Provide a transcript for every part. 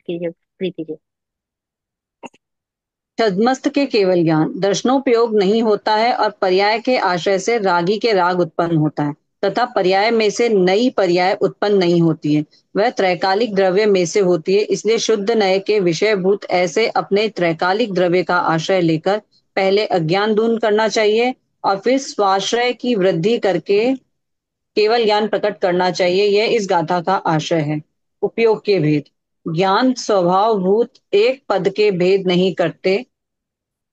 कीजिए प्रीति जी। छद्मस्त के केवल ज्ञान दर्शनोपयोग नहीं होता है और पर्याय के आश्रय से रागी के राग उत्पन्न होता है तथा पर्याय में से नई पर्याय उत्पन्न नहीं होती है। वह त्रैकालिक द्रव्य में से होती है, इसलिए शुद्ध नय के विषयभूत ऐसे अपने त्रैकालिक द्रव्य का आश्रय लेकर पहले अज्ञान दूर करना चाहिए और फिर स्वाश्रय की वृद्धि करके केवल ज्ञान प्रकट करना चाहिए। यह इस गाथा का आशय है। उपयोग के भेद। ज्ञान स्वभावभूत एक पद के भेद नहीं करते,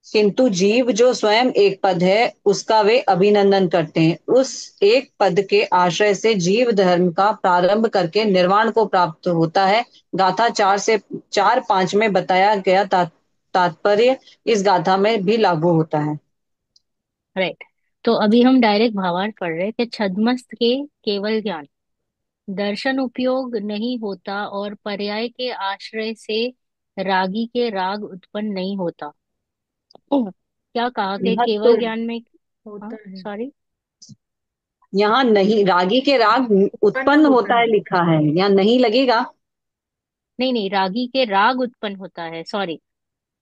किंतु जीव जो स्वयं एक पद है उसका वे अभिनंदन करते हैं। उस एक पद के आश्रय से जीव धर्म का प्रारंभ करके निर्वाण को प्राप्त होता है। गाथा 4 से 5 में बताया गया तात्पर्य इस गाथा में भी लागू होता है। राइट। तो अभी हम डायरेक्ट भावार्थ पढ़ रहे हैं कि छद्मस्त के केवल ज्ञान दर्शन उपयोग नहीं होता और पर्याय के आश्रय से रागी के राग उत्पन्न नहीं होता। क्या कहा कि यहाँ तो केवल ज्ञान में। होता हाँ, है। सॉरी। यहाँ नहीं, रागी के राग उत्पन्न उत्पन्न होता होता है है। लिखा है, यहाँ नहीं लगेगा। नहीं नहीं, रागी के राग उत्पन्न होता है, सॉरी,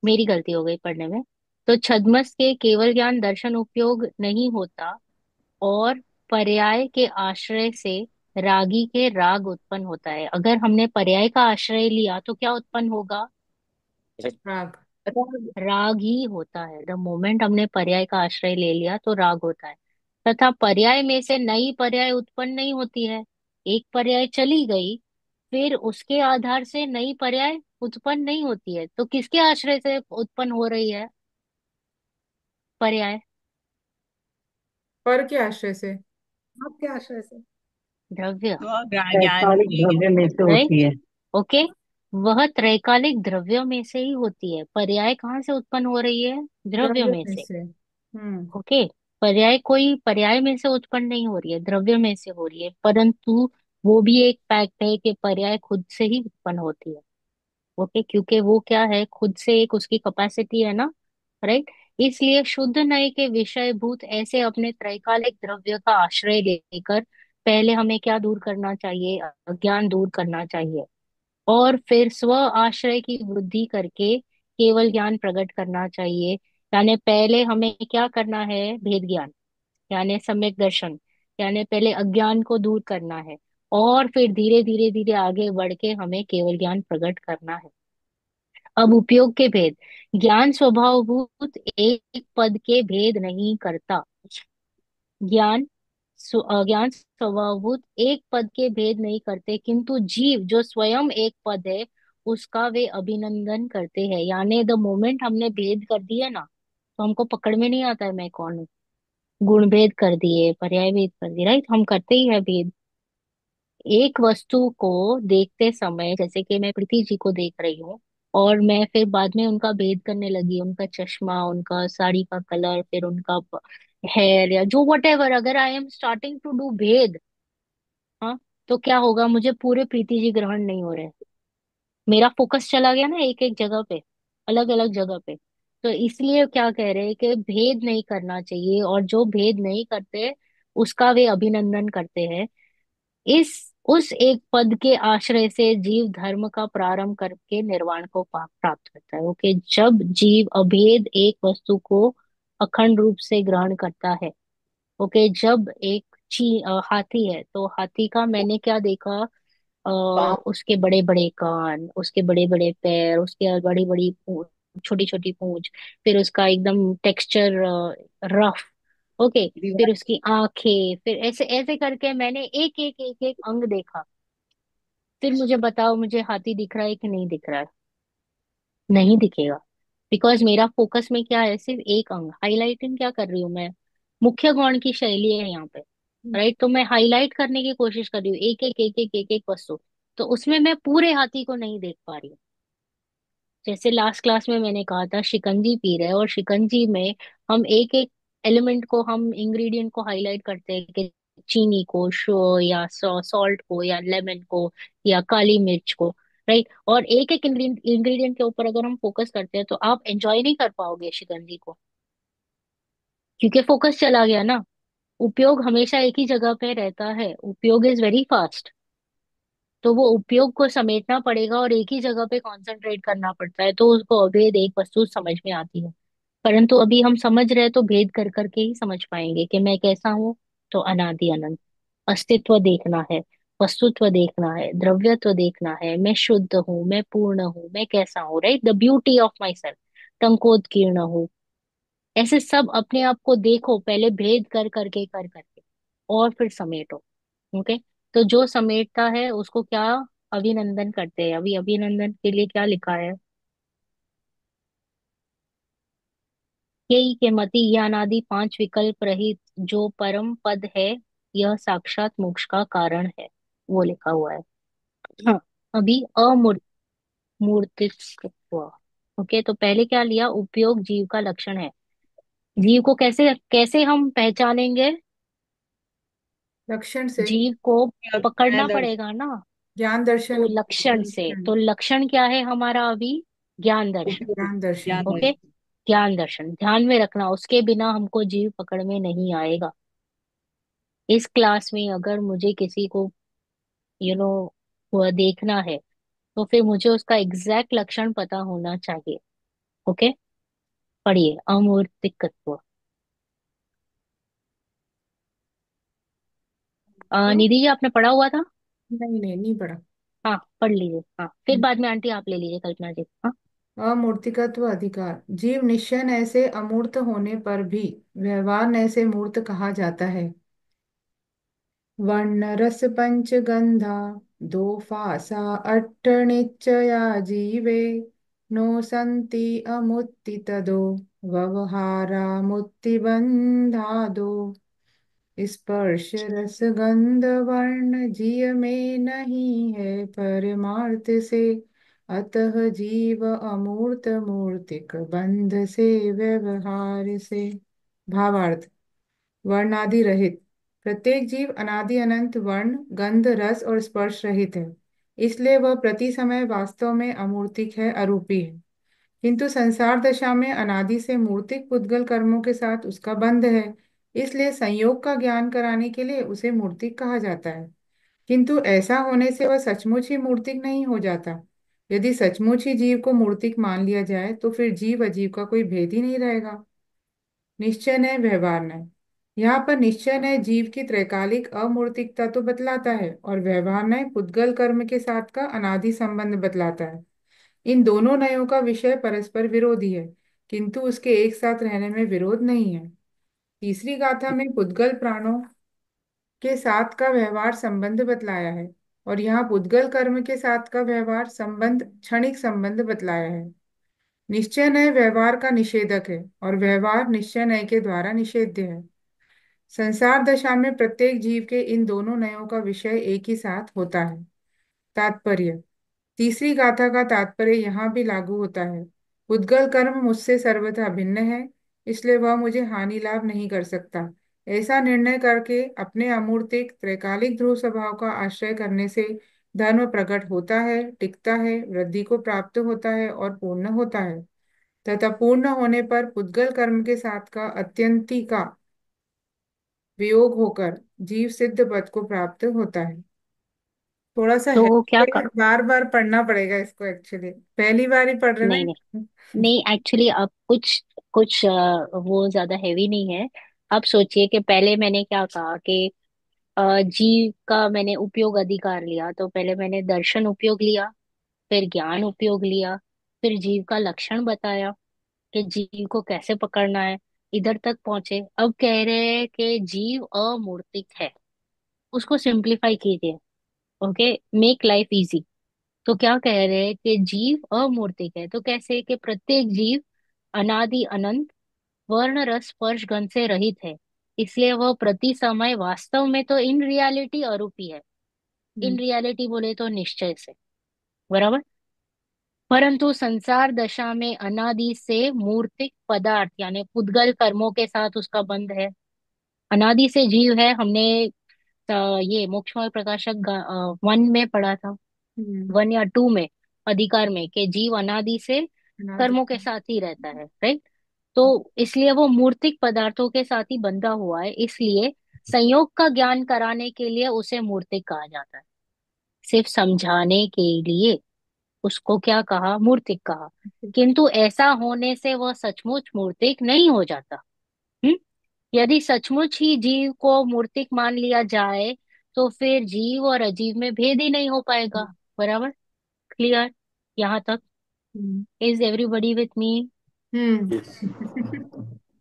मेरी गलती हो गई पढ़ने में। तो छद्मस के केवल ज्ञान दर्शन उपयोग नहीं होता और पर्याय के आश्रय से रागी के राग उत्पन्न होता है। अगर हमने पर्याय का आश्रय लिया तो क्या उत्पन्न होगा? राग। राग। राग ही होता है। द मोमेंट हमने पर्याय का आश्रय ले लिया तो राग होता है। तथा पर्याय में से नई पर्याय उत्पन्न नहीं होती है। एक पर्याय चली गई, फिर उसके आधार से नई पर्याय उत्पन्न नहीं होती है, तो किसके आश्रय से उत्पन्न हो रही है पर्याय? पर के आश्रय से। आपके आश्रय से। द्रव्य। तो ज्ञान वैचारिक की। द्रव्य में से राइट। होती है। ओके। वह त्रैकालिक द्रव्यों में से ही होती है। पर्याय कहाँ से उत्पन्न हो रही है? द्रव्य द्रव्य में में से। से। ओके। पर्याय कोई पर्याय में से उत्पन्न नहीं हो रही है, द्रव्य में से हो रही है, परंतु वो भी एक फैक्ट है कि पर्याय खुद से ही उत्पन्न होती है। ओके, क्योंकि वो क्या है, खुद से एक उसकी कैपेसिटी है ना। राइट। इसलिए शुद्ध नय के विषयभूत ऐसे अपने त्रैकालिक द्रव्य का आश्रय लेकर पहले हमें क्या दूर करना चाहिए? अज्ञान दूर करना चाहिए। और फिर स्व आश्रय की वृद्धि करके केवल ज्ञान प्रकट करना चाहिए। यानी पहले हमें क्या करना है? भेद ज्ञान, यानी सम्यक दर्शन, यानी पहले अज्ञान को दूर करना है और फिर धीरे धीरे धीरे आगे बढ़ के हमें केवल ज्ञान प्रकट करना है। अब उपयोग के भेद। ज्ञान स्वभावभूत एक पद के भेद नहीं करता। ज्ञान ज्ञान स्वभावभूत एक पद के भेद नहीं करते, किंतु जीव जो स्वयं एक पद है उसका वे अभिनंदन करते हैं। यानी द मोमेंट हमने भेद कर दिया ना, तो हमको पकड़ में नहीं आता है मैं कौन हूँ। गुण भेद कर दिए, पर्याय भेद कर दिए, राइट, हम करते ही है भेद। एक वस्तु को देखते समय, जैसे कि मैं प्रीति जी को देख रही हूँ और मैं फिर बाद में उनका भेद करने लगी, उनका चश्मा, उनका साड़ी का कलर, फिर उनका हेयर या जो वट एवर, अगर I am starting to do भेद, हाँ, तो क्या होगा? मुझे पूरे प्रीति जी ग्रहण नहीं हो रहे। मेरा फोकस चला गया ना एक एक जगह पे, अलग अलग जगह पे। तो इसलिए क्या कह रहे हैं कि भेद नहीं करना चाहिए, और जो भेद नहीं करते उसका वे अभिनंदन करते हैं। इस उस एक पद के आश्रय से जीव धर्म का प्रारंभ करके निर्वाण को प्राप्त करता है। ओके, जब जीव अभेद एक वस्तु को अखंड रूप से ग्रहण करता है। ओके, जब एक हाथी है तो हाथी का मैंने क्या देखा? आ, पाँव। उसके बड़े बड़े कान, उसके बड़े बड़े पैर, उसके बड़ी बड़ी पूंछ, छोटी छोटी पूंछ, फिर उसका एकदम टेक्सचर रफ। ओके। फिर दीवार। उसकी आंखें, फिर ऐसे ऐसे करके मैंने एक एक अंग देखा। फिर मुझे बताओ, मुझे हाथी दिख रहा है कि नहीं दिख रहा है? नहीं दिखेगा। बिकॉज मेरा फोकस में क्या है? सिर्फ एक अंग हाईलाइटिंग क्या कर रही हूँ मैं? मुख्य गौण की शैली है यहाँ पे। राइट, तो मैं हाईलाइट करने की कोशिश कर रही हूँ एक एक वस्तु। तो उसमें मैं पूरे हाथी को नहीं देख पा रही हूँ। जैसे लास्ट क्लास में मैंने कहा था, शिकंजी पी रहे हैं और शिकंजी में हम एक एक एलिमेंट को, हम इंग्रेडिएंट को हाईलाइट करते हैं कि चीनी को, या सॉल्ट को, या लेमन को, या काली मिर्च को। राइट, और एक एक इंग्रेडिएंट के ऊपर अगर हम फोकस करते हैं तो आप एंजॉय नहीं कर पाओगे शिकंजी को, क्योंकि फोकस चला गया ना। उपयोग हमेशा एक ही जगह पे रहता है। उपयोग इज वेरी फास्ट। तो वो उपयोग को समेटना पड़ेगा और एक ही जगह पे कंसंट्रेट करना पड़ता है, तो उसको अभेद एक वस्तु समझ में आती है। परंतु अभी हम समझ रहे हैं तो भेद कर करके ही समझ पाएंगे कि मैं कैसा हूँ। तो अनादि अनंत, अस्तित्व देखना है, वस्तुत्व देखना है, द्रव्यत्व देखना है, मैं शुद्ध हूँ, मैं पूर्ण हूँ, मैं कैसा हूँ, right, the beauty of my self, टंकोत्कीर्ण हूँ। ऐसे सब अपने आप को देखो, पहले भेद कर करके और फिर समेटो। ओके। तो जो समेटता है उसको क्या अभिनंदन करते हैं। अभी अभिनंदन के लिए क्या लिखा है? यही के मति यह अनादि पांच विकल्प रहित जो परम पद है, यह साक्षात मोक्ष का कारण है, वो लिखा हुआ है। हाँ। अभी अमूर्तित्व। ओके, तो पहले क्या लिया? उपयोग जीव का लक्षण है। जीव को कैसे कैसे हम पहचानेंगे? लक्षण से। जीव को न्याय पकड़ना दर्श पड़ेगा ना। ज्ञान दर्शन तो होता है, लक्षण से, लक्षण। तो लक्षण क्या है हमारा अभी? ज्ञान दर्शन। ज्ञान दर्शन। ज्ञान ओके। दर्श। ज्ञान दर्शन ध्यान में रखना, उसके बिना हमको जीव पकड़ में नहीं आएगा। इस क्लास में अगर मुझे किसी को यू नो वह देखना है, तो फिर मुझे उसका एग्जैक्ट लक्षण पता होना चाहिए। ओके। पढ़िए अमूर्तिकत्व। तो निधि जी, आपने पढ़ा हुआ था? नहीं नहीं, नहीं पढ़ा। हाँ, पढ़ लीजिए। हाँ, फिर बाद में आंटी आप ले लीजिए, कल्पना जी। हाँ। अमूर्तिकत्व अधिकार। जीव निश्चय न से अमूर्त होने पर भी व्यवहार न से मूर्त कहा जाता है। वर्ण रस पंच गंधा दो फासा अट्ठ निश्चया जीवे नो संति अमुत्ति तदो व्यवहारा मुक्ति बंधा दो। स्पर्श रस गंध वर्ण जीव में नहीं है परमार्थ से, अतः जीव अमूर्त मूर्तिक बंध से व्यवहार से। भावार्थ। वर्णादि रहित। प्रत्येक जीव अनादि अनंत वर्ण गंध रस और स्पर्श रहित है, इसलिए वह प्रति समय वास्तव में अमूर्तिक है, अरूपी है। किंतु संसार दशा में अनादि से मूर्तिक पुद्गल कर्मों के साथ उसका बंध है, इसलिए संयोग का ज्ञान कराने के लिए उसे मूर्तिक कहा जाता है। किंतु ऐसा होने से वह सचमुच ही मूर्तिक नहीं हो जाता। यदि सचमुच ही जीव को मूर्तिक मान लिया जाए तो फिर जीव अजीव का कोई भेद ही नहीं रहेगा। निश्चय न्याय व्यवहार न्याय। यहाँ पर निश्चय न्याय जीव की त्रैकालिक अमूर्तिकता तो बतलाता है और व्यवहार न्याय पुद्गल कर्म के साथ का अनादि संबंध बतलाता है। इन दोनों न्यायों का विषय परस्पर विरोधी है, किंतु उसके एक साथ रहने में विरोध नहीं है। तीसरी गाथा में पुद्गल प्राणों के साथ का व्यवहार संबंध बतलाया है और यहाँ पुद्गल कर्म के साथ का व्यवहार संबंध क्षणिक संबंध बतलाया है। निश्चय न्याय व्यवहार का निषेधक है और व्यवहार निश्चय न्याय के द्वारा निषेध्य है। संसार दशा में प्रत्येक जीव के इन दोनों नयों का विषय एक ही साथ होता है। तात्पर्य। तीसरी गाथा का तात्पर्य यहाँ भी लागू होता है। उद्गल कर्म मुझसे सर्वथा भिन्न है, इसलिए वह मुझे हानि लाभ नहीं कर सकता। ऐसा निर्णय करके अपने अमूर्तिक त्रैकालिक ध्रुव स्वभाव का आश्रय करने से धर्म प्रकट होता है, टिकता है, वृद्धि को प्राप्त होता है और पूर्ण होता है, तथा पूर्ण होने पर पुद्गल कर्म के साथ का अत्यंती का वियोग होकर जीव सिद्ध पद को प्राप्त होता है। थोड़ा सा है, तो क्या बार बार पढ़ना पड़ेगा इसको, एक्चुअली पहली बार ही पढ़ रहे नहीं नहीं, ना। नहीं एक्चुअली अब कुछ कुछ वो ज्यादा हैवी नहीं है। अब सोचिए कि पहले मैंने क्या कहा कि जीव का मैंने उपयोग अधिकार लिया, तो पहले मैंने दर्शन उपयोग लिया, फिर ज्ञान उपयोग लिया, फिर जीव का लक्षण बताया कि जीव को कैसे पकड़ना है, इधर तक पहुंचे। अब कह रहे हैं कि जीव अमूर्तिक है, उसको सिंप्लीफाई कीजिए। Okay, make life easy. तो क्या कह रहे हैं कि जीव अमूर्तिक है, तो कैसे? कि प्रत्येक जीव अनादि अनंत वर्ण रस स्पर्श गंध से रहित है, इसलिए वह प्रति समय वास्तव में तो इन रियलिटी अरूपी है। इन हम्म। रियलिटी बोले तो निश्चय से, बराबर। परंतु संसार दशा में अनादि से मूर्तिक पदार्थ यानी पुद्गल कर्मों के साथ उसका बंध है। अनादि से जीव है, हमने ये मोक्षमार्ग प्रकाशक 1 में पढ़ा था, हम्म। 1 या 2 में, अधिकार में, कि जीव अनादि से अनादि। कर्मों के साथ ही रहता है, राइट। तो इसलिए वो मूर्तिक पदार्थों के साथ ही बंधा हुआ है, इसलिए संयोग का ज्ञान कराने के लिए उसे मूर्तिक कहा जाता है। सिर्फ समझाने के लिए उसको क्या कहा, मूर्तिक कहा। किंतु ऐसा होने से वह सचमुच मूर्तिक नहीं हो जाता। हम्म। यदि सचमुच ही जीव को मूर्तिक मान लिया जाए तो फिर जीव और अजीव में भेद ही नहीं हो पाएगा। बराबर? क्लियर यहाँ तक? Hmm. Is everybody with me? Hmm. Yes.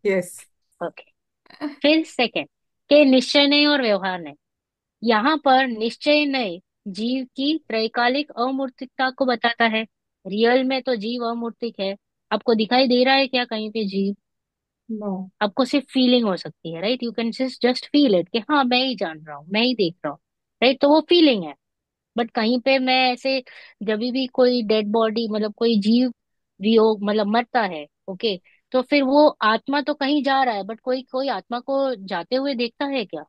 Yes. Okay. फिर सेकंड, के निश्चय नहीं और व्यवहार नहीं। यहाँ पर निश्चय नहीं जीव की त्रैकालिक अमूर्तिकता को बताता है। रियल में तो जीव अमूर्तिक है। आपको दिखाई दे रहा है क्या कहीं पे जीव? नो। आपको सिर्फ फीलिंग हो सकती है, right? You can just feel it कि हाँ मैं ही जान रहा हूँ, मैं ही देख रहा हूँ, राइट? तो वो फीलिंग है। बट कहीं पे मैं ऐसे, जब भी कोई डेड बॉडी मतलब कोई जीव वियोग मतलब मरता है, ओके, तो फिर वो आत्मा तो कहीं जा रहा है, बट कोई कोई आत्मा को जाते हुए देखता है क्या?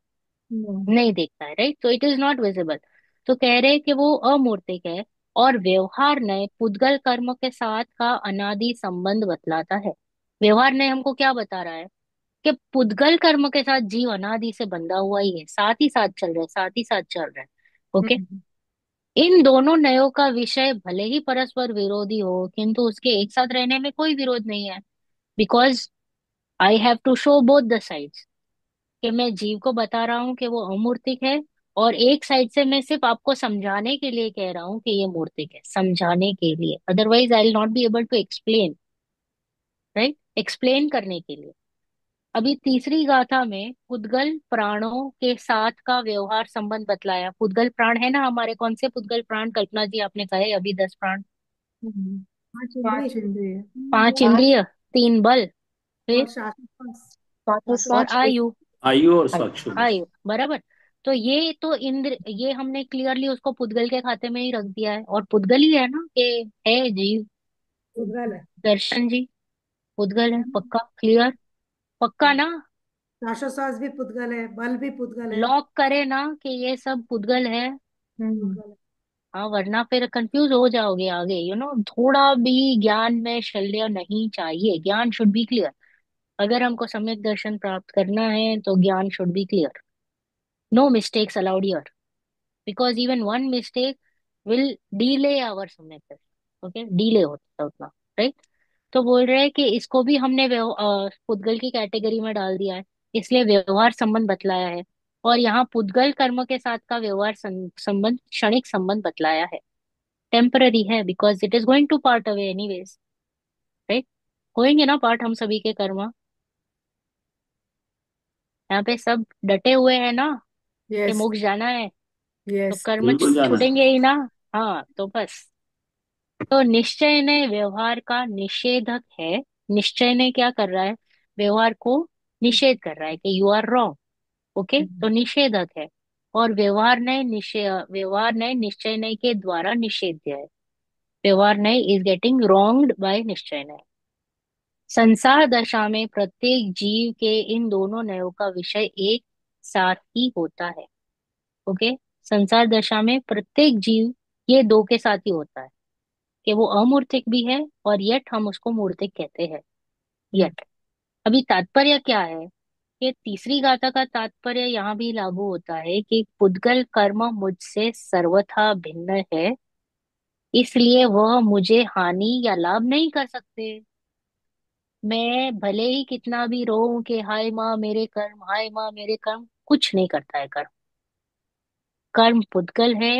नो। नहीं देखता है, राइट? तो इट इज नॉट विजिबल। तो कह रहे हैं कि वो अमूर्तिक है। और व्यवहार नय पुद्गल कर्म के साथ का अनादि संबंध बतलाता है। व्यवहार नय हमको क्या बता रहा है? कि पुद्गल कर्म के साथ जीव अनादि से बंधा हुआ ही है, साथ ही साथ चल रहा है, साथ ही साथ चल रहा है। ओके। हम्म। इन दोनों नयों का विषय भले ही परस्पर विरोधी हो, किंतु उसके एक साथ रहने में कोई विरोध नहीं है। Because I have to show both the sides. कि मैं जीव को बता रहा हूँ कि वो अमूर्तिक है, और एक साइड से मैं सिर्फ आपको समझाने के लिए कह रहा हूँ कि ये मूर्तिक है, समझाने के लिए। Otherwise I will not be able to explain, right? Explain करने के लिए। अभी तीसरी गाथा में पुद्गल प्राणों के साथ का व्यवहार संबंध बतलाया। पुद्गल प्राण है ना हमारे, कौन से पुद्गल प्राण? कल्पना जी आपने कहे अभी 10 प्राण। हम्म। पांच इंद्रिय। 5 इंद्रिय। 5 इंद्रिय, 3 बल, और फिर शाश्वत। और शाश्वत। आयु। आयु और साक्षुत। आयु, बराबर। तो ये तो इंद्र, ये हमने क्लियरली उसको पुद्गल के खाते में ही रख दिया है, और पुद्गल ही है ना कि है जीव। उद्गल है। दर्शन जी पुद्गल है, है ना? पक्का? क्लियर? पक्का हाँ। ना? शाश्वत भी पुद्गल है, बल भी पुद्गल है। लॉक करे ना कि ये सब पुद्गल है? हम्म। पुद्गल है। हाँ, वरना फिर कंफ्यूज हो जाओगे आगे। थोड़ा भी ज्ञान में शल्य नहीं चाहिए, ज्ञान शुड बी क्लियर। अगर हमको सम्यक दर्शन प्राप्त करना है तो ज्ञान should be clear. No mistakes allowed here, because even one mistake will delay our सम्यक दर्शन। ओके, डिले होता है उतना, राइट? तो बोल रहे हैं कि इसको भी हमने पुद्गल की कैटेगरी में डाल दिया है, इसलिए व्यवहार संबंध बतलाया है। और यहाँ पुद्गल कर्म के साथ का व्यवहार संबंध क्षणिक संबंध बतलाया है। टेम्पररी है, because it is going to part away anyways, right? होएंगे ना पार्ट हम सभी के कर्म। यहाँ पे सब डटे हुए हैं ना कि यस। मोक्ष जाना है, तो यस। कर्म बिल्कुल जाना है। छूटेंगे ही ना। हाँ, तो बस। तो निश्चय ने व्यवहार का निषेधक है। निश्चय ने क्या कर रहा है? व्यवहार को निषेध कर रहा है कि यू आर रॉन्ग। ओके, तो निषेधक है। और व्यवहार ने निश्चय ने के द्वारा निषेध दिया है। व्यवहार ने इज गेटिंग रॉन्ग्ड बाय निश्चय ने। संसार दशा में प्रत्येक जीव के इन दोनों नयों का विषय एक साथ ही होता है। ओके। संसार दशा में प्रत्येक जीव ये दो के साथ ही होता है, कि वो अमूर्तिक भी है और यट हम उसको मूर्तिक कहते हैं। यट। अभी तात्पर्य क्या है? कि तीसरी गाथा का तात्पर्य यहाँ भी लागू होता है कि पुद्गल कर्म मुझसे सर्वथा भिन्न है, इसलिए वह मुझे हानि या लाभ नहीं कर सकते। मैं भले ही कितना भी रोऊं कि हाय माँ मेरे कर्म, हाय माँ मेरे कर्म, कुछ नहीं करता है कर्म। कर्म पुद्गल है,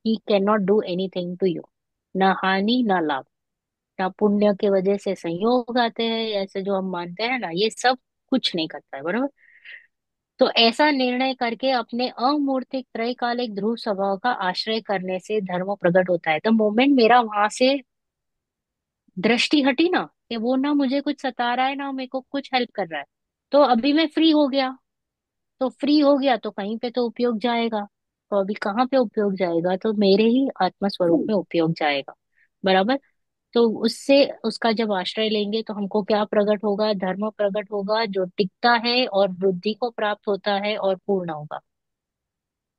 he can not do anything to you. ना हानि ना लाभ। ना पुण्य के वजह से संयोग आते हैं, ऐसे जो हम मानते हैं ना, ये सब कुछ नहीं करता है, बरोबर? तो ऐसा निर्णय करके अपने अमूर्तिक त्रैकालिक ध्रुव स्वभाव का आश्रय करने से धर्म प्रकट होता है। तो मोमेंट मेरा वहां से दृष्टि हटी ना, कि वो ना मुझे कुछ सता रहा है ना मेरे को कुछ हेल्प कर रहा है, तो अभी मैं फ्री हो गया। तो फ्री हो गया तो कहीं पे तो उपयोग जाएगा। तो अभी कहाँ पे उपयोग जाएगा? तो मेरे ही आत्मा स्वरूप में उपयोग जाएगा। बराबर? तो उससे उसका जब आश्रय लेंगे तो हमको क्या प्रकट होगा? धर्म प्रकट होगा, जो टिकता है और वृद्धि को प्राप्त होता है और पूर्ण होगा।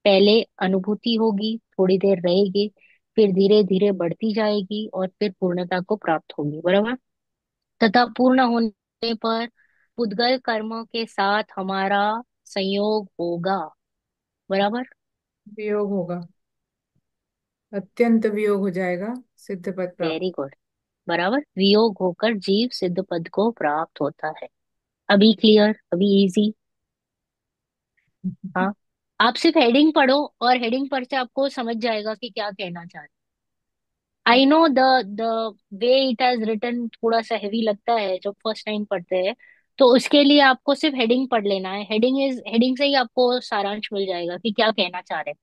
पहले अनुभूति होगी, थोड़ी देर रहेगी, फिर धीरे धीरे बढ़ती जाएगी और फिर पूर्णता को प्राप्त होगी। बराबर? तथा पूर्ण होने पर पुद्गल कर्म के साथ हमारा संयोग होगा। बराबर? वियोग होगा। अत्यंत वियोग हो जाएगा, सिद्ध पद प्राप्त। वेरी गुड, बराबर। वियोग होकर जीव सिद्ध पद को प्राप्त होता है। अभी क्लियर, अभी इजी। हाँ, आप सिर्फ हेडिंग पढ़ो और हेडिंग पढ़ के आपको समझ जाएगा कि क्या कहना चाह रहे। I know the way it has written थोड़ा सा हैवी लगता है जब फर्स्ट टाइम पढ़ते हैं, तो उसके लिए आपको सिर्फ हेडिंग पढ़ लेना है। हेडिंग से ही आपको सारांश मिल जाएगा कि क्या कहना चाह रहे हैं।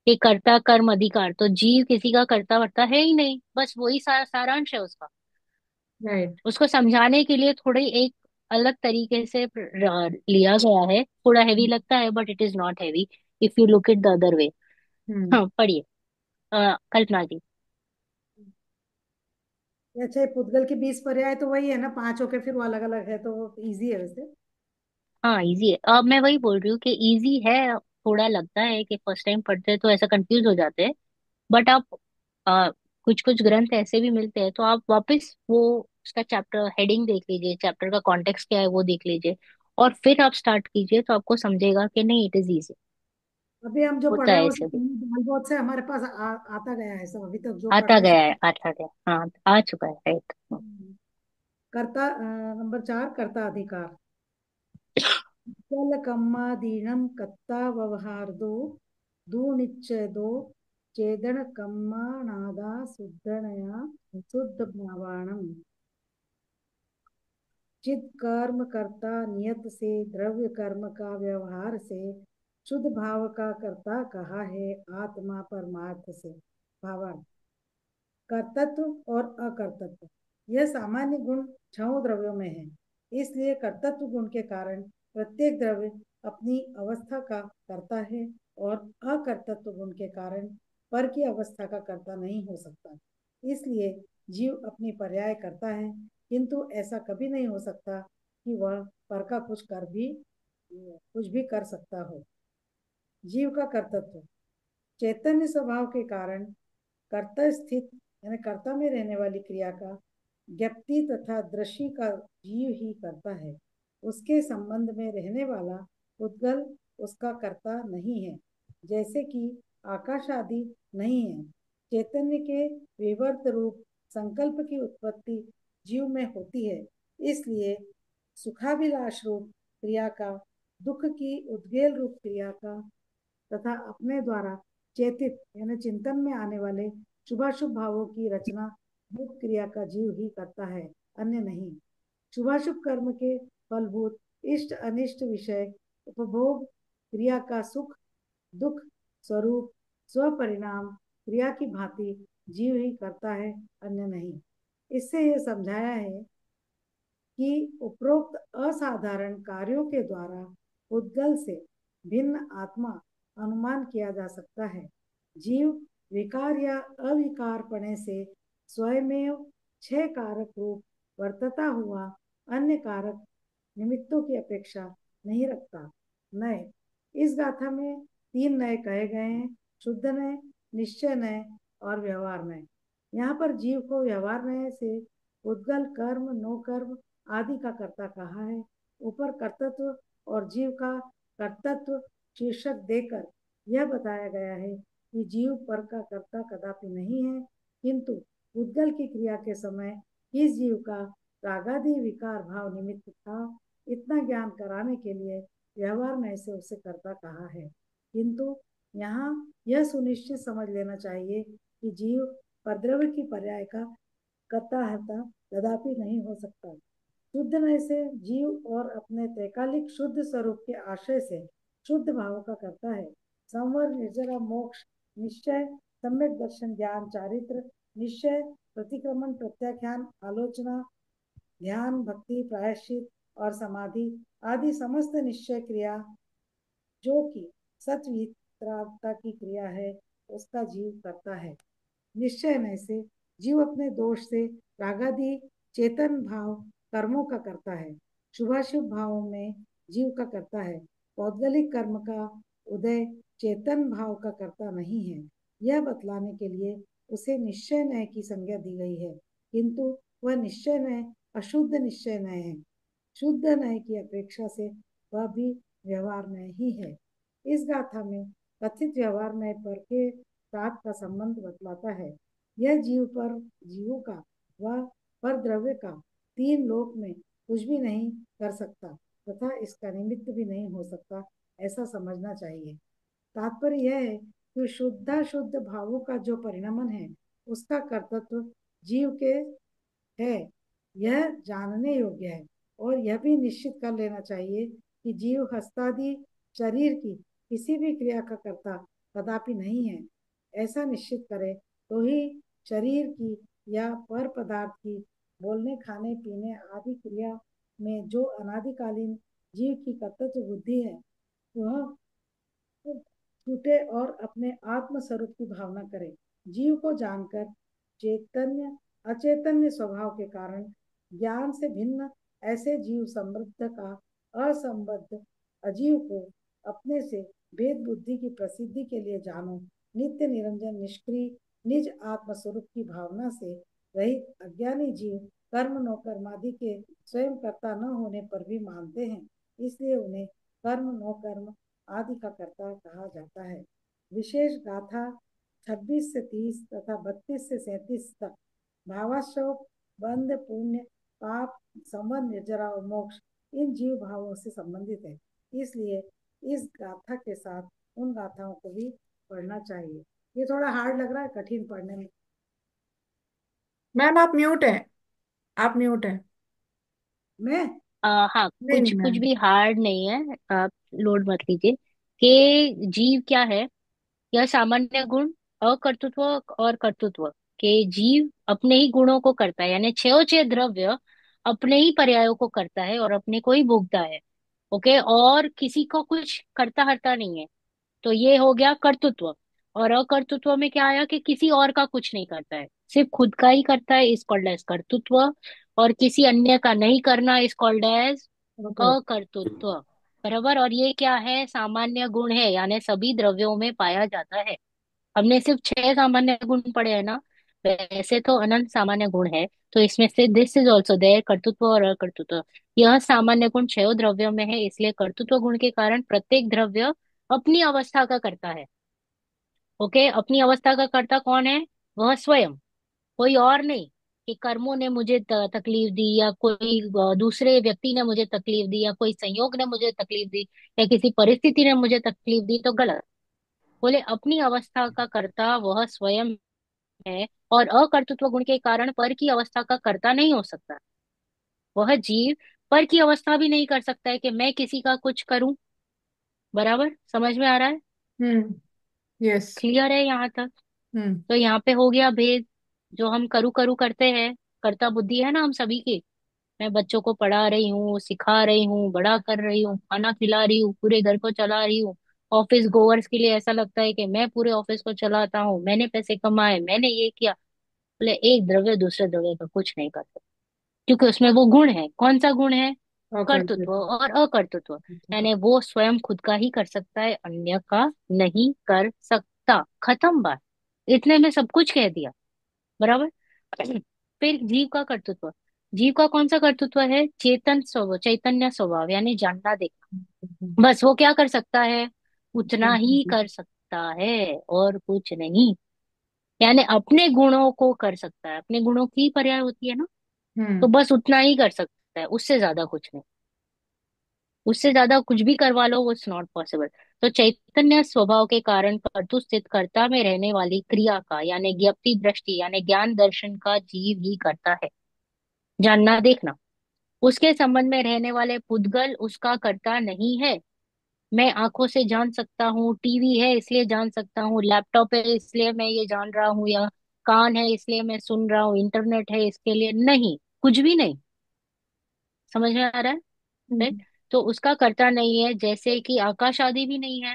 कि कर्ता कर्म अधिकार, तो जीव किसी का कर्ता वर्ता है ही नहीं, बस वही सारांश है उसका। राइट। उसको समझाने के लिए थोड़ी एक अलग तरीके से लिया गया है। थोड़ा हैवी लगता है but it is not heavy if you look it the other way. Hmm. हाँ, पढ़िए। कल्पना जी। अच्छा, ये पुद्गल के 20 पर्याय तो वही है ना, 5 होके फिर वो अलग अलग है, तो इजी है वैसे। हाँ, इजी है। मैं वही बोल रही हूँ कि इजी है। थोड़ा लगता है कि फर्स्ट टाइम पढ़ते हैं तो ऐसा कंफ्यूज हो जाते हैं, बट आप कुछ कुछ ग्रंथ ऐसे भी मिलते हैं तो आप वापस वो उसका चैप्टर हेडिंग देख लीजिए, चैप्टर का कॉन्टेक्स्ट क्या है वो देख लीजिए, और फिर आप स्टार्ट कीजिए तो आपको समझेगा कि नहीं, इट इज इजी। अभी हम जो पढ़ होता रहे है हैं ऐसे उसे भी। दाल बहुत से हमारे पास आता गया है सब, अभी तक जो पढ़ आता रहे हैं गया सब। है, आता गया, हाँ आ चुका है, राइट। कर्ता, नंबर 4, कर्ता अधिकार। चल कम्मादीनम कत्ता व्यवहार दो, दू निश्चय दो, चेदन कम्मा नादा शुद्धनया शुद्ध भावाणम। चिद कर्म कर्ता नियत से, द्रव्य कर्म का व्यवहार से, शुद्ध भाव का कर्ता कहा है आत्मा परमार्थ से। भावार्थ। कर्तत्व और अकर्तत्व, यह सामान्य गुण 6 द्रव्यों में है। इसलिए कर्तत्व गुण के कारण प्रत्येक द्रव्य अपनी अवस्था का कर्ता है, और अकर्तत्व गुण के कारण पर की अवस्था का कर्ता नहीं हो सकता। इसलिए जीव अपनी पर्याय करता है, किंतु ऐसा कभी नहीं हो सकता कि वह पर का कुछ भी कर सकता हो। जीव का कर्तत्व, चैतन्य स्वभाव के कारण कर्ता स्थित यानी कर्ता में रहने वाली क्रिया का ज्ञप्ति तथा दृष्टि का जीव ही करता है। उसके संबंध में रहने वाला उद्गल उसका कर्ता नहीं है, जैसे कि आकाश आदि नहीं है। चैतन्य के विवर्त रूप संकल्प की उत्पत्ति जीव में होती है। इसलिए सुखाभिलाष रूप क्रिया का, दुख की उद्गेल रूप क्रिया का तथा अपने द्वारा चेतित यानी चिंतन में आने वाले शुभाशुभ भावों की रचना भूत क्रिया का जीव ही करता है, अन्य नहीं। शुभाशुभ कर्म के फलभूत इष्ट अनिष्ट विषय उपभोग क्रिया का सुख दुख स्वरूप स्वपरिणाम क्रिया की भांति जीव ही करता है, अन्य नहीं। इससे यह समझाया है कि उपरोक्त असाधारण कार्यों के द्वारा उद्गल से भिन्न आत्मा अनुमान किया जा सकता है। जीव विकार या अविकार पने से स्वयमेव 6 कारक रूप वर्तता हुआ अन्य कारक निमित्तों की अपेक्षा नहीं रखता। नए, इस गाथा में 3 नए कहे गए हैं: शुद्ध नए, निश्चय नए और व्यवहार नए। यहाँ पर जीव को व्यवहार नए से उद्गल कर्म नो कर्म आदि का कर्ता कहा है। ऊपर कर्तत्व और जीव का कर्तत्व शीर्षक देकर यह बताया गया है कि जीव पर का कर्ता कदापि नहीं है, किंतु उद्गल की क्रिया के समय इस जीव का रागादि विकार भाव निमित्त था। इतना ज्ञान कराने के लिए व्यवहार में से उसे कर्ता कहा है, किंतु यहाँ यह सुनिश्चित समझ लेना चाहिए कि जीव परद्रव्य की पर्याय का कर्ता हर्ता कदापि नहीं हो सकता। शुद्ध नय से जीव और अपने त्रैकालिक शुद्ध स्वरूप के आशय से शुद्ध भाव का करता है। संवर निर्जरा मोक्ष निश्चय सम्यक दर्शन ज्ञान चारित्र निश्चय प्रतिक्रमण प्रत्याख्यान आलोचना ध्यान भक्ति प्रायश्चित और समाधि आदि समस्त निश्चय क्रिया जो कि सत्वित्राता की क्रिया है उसका जीव करता है। निश्चय में से जीव अपने दोष से रागादि चेतन भाव कर्मों का करता है। शुभाशुभ भावों में जीव का करता है। पौद्गलिक कर्म का उदय चेतन भाव का करता नहीं है। यह बतलाने के लिए उसे निश्चय नय की संज्ञा दी गई है, किंतु वह निश्चय नय अशुद्ध निश्चय नय है। शुद्ध नय की अपेक्षा से वह भी व्यवहार नय ही है। इस गाथा में कथित व्यवहार नय पर के तात का संबंध बतलाता है। यह जीवों का व पर द्रव्य का तीन लोक में कुछ भी नहीं कर सकता तथा इसका निमित्त भी नहीं हो सकता, ऐसा समझना चाहिए। तात्पर्य यह है कि शुद्धाशुद्ध भावों का जो परिणमन है उसका कर्तृत्व जीव के है, यह जानने योग्य है। और यह भी निश्चित कर लेना चाहिए कि जीव हस्तादि शरीर की किसी भी क्रिया का कर्ता कदापि नहीं है। ऐसा निश्चित करे तो ही शरीर की या पर पदार्थ की बोलने खाने पीने आदि क्रिया में जो अनादिकालीन जीव की कर्तव्य बुद्धि है वह छूटे और अपने आत्म स्वरूप की भावना करे। जीव को जानकर चैतन्य अचैतन्य स्वभाव के कारण ज्ञान से भिन्न ऐसे जीव समृद्ध का असंबद्ध अजीव को अपने से भेद बुद्धि की प्रसिद्धि के लिए जानो। नित्य निरंजन निष्क्रिय निज आत्म स्वरूप की भावना से रहित अज्ञानी जीव कर्म नो कर्मादि के स्वयं कर्ता न होने पर भी मानते हैं, इसलिए उन्हें कर्म नो कर्म आदि का कर्ता कहा जाता है। विशेष गाथा 26 से 30 तथा 32 से 37 तक भावाशोक बंध पुण्य पाप संबंध निर्जरा और मोक्ष इन जीव भावों से संबंधित है, इसलिए इस गाथा के साथ उन गाथाओं को भी पढ़ना चाहिए। ये थोड़ा हार्ड लग रहा है, कठिन पढ़ने में। मैम आप म्यूट है, आप म्यूट है। मैं हाँ, नहीं कुछ नहीं कुछ मैम। भी हार्ड नहीं है, आप लोड मत लीजिए। कि जीव क्या है, यह सामान्य गुण, अकर्तृत्व और कर्तृत्व के जीव अपने ही गुणों को करता है, यानी छह द्रव्य अपने ही पर्यायों को करता है और अपने को ही भोगता है। ओके, और किसी को कुछ करता हरता नहीं है। तो ये हो गया कर्तृत्व। और अकर्तृत्व में क्या आया कि किसी और का कुछ नहीं करता है, सिर्फ खुद का ही करता है, इस कॉल्ड एज कर्तृत्व। और किसी अन्य का नहीं करना is called as okay okay. अकर्तृत्व। बराबर। और ये क्या है, सामान्य गुण है, यानी सभी द्रव्यों में पाया जाता है। हमने सिर्फ छह सामान्य गुण पढ़े हैं ना, वैसे तो अनंत सामान्य गुण है। तो इसमें से दिस इज ऑल्सो देयर, कर्तृत्व और अकर्तृत्व। यह सामान्य गुण छह द्रव्यों में है, इसलिए कर्तृत्व गुण के कारण प्रत्येक द्रव्य अपनी अवस्था का करता है। ओके, अपनी अवस्था का कर्ता कौन है, वह स्वयं, कोई और नहीं। कि कर्मों ने मुझे तकलीफ दी, या कोई दूसरे व्यक्ति ने मुझे तकलीफ दी, या कोई संयोग ने मुझे तकलीफ दी, या किसी परिस्थिति ने मुझे तकलीफ दी, तो गलत। बोले अपनी अवस्था का कर्ता वह स्वयं है। और अकर्तृत्व गुण के कारण पर की अवस्था का कर्ता नहीं हो सकता। वह जीव पर की अवस्था भी नहीं कर सकता है कि मैं किसी का कुछ करूं। बराबर, समझ में आ रहा है? यस। क्लियर है यहाँ तक? हम्म। तो यहाँ पे हो गया भेद। जो हम करू करू करते हैं, कर्ता बुद्धि है ना हम सभी की। मैं बच्चों को पढ़ा रही हूँ, सिखा रही हूँ, बड़ा कर रही हूँ, खाना खिला रही हूँ, पूरे घर को चला रही हूँ। ऑफिस गोवर्स के लिए ऐसा लगता है कि मैं पूरे ऑफिस को चलाता हूँ, मैंने पैसे कमाए, मैंने ये किया। बोले एक द्रव्य दूसरे द्रव्य का कुछ नहीं करता, क्योंकि उसमें वो गुण है। कौन सा गुण है? Okay okay. कर्तृत्व और अकर्तृत्व। यानी वो स्वयं खुद का ही कर सकता है, अन्य का नहीं कर सकता। खत्म बात। इतने में सब कुछ कह दिया। बराबर। फिर जीव का कर्तृत्व। जीव का कौन सा कर्तृत्व है? चेतन स्वभाव, चैतन्य स्वभाव, यानी जानना देखना। बस वो क्या कर सकता है? उतना ही कर सकता है और कुछ नहीं। यानी अपने गुणों को कर सकता है, अपने गुणों की पर्याय होती है ना। तो हम्म बस उतना ही कर सकता है, उससे ज्यादा कुछ नहीं। उससे ज्यादा कुछ भी करवा लो, वो इट्स नॉट पॉसिबल। तो चैतन्य स्वभाव के कारण कर्तु स्थित कर्ता में रहने वाली क्रिया का, यानी ज्ञप्ति दृष्टि, यानी ज्ञान दर्शन का जीव ही करता है। जानना देखना। उसके संबंध में रहने वाले पुद्गल उसका कर्ता नहीं है। मैं आंखों से जान सकता हूँ, टीवी है इसलिए जान सकता हूँ, लैपटॉप है इसलिए मैं ये जान रहा हूँ, या कान है इसलिए मैं सुन रहा हूँ, इंटरनेट है इसके लिए नहीं, कुछ भी नहीं। समझ में आ रहा है? राइट। हम्म तो उसका कर्ता नहीं है, जैसे कि आकाश आदि भी नहीं है।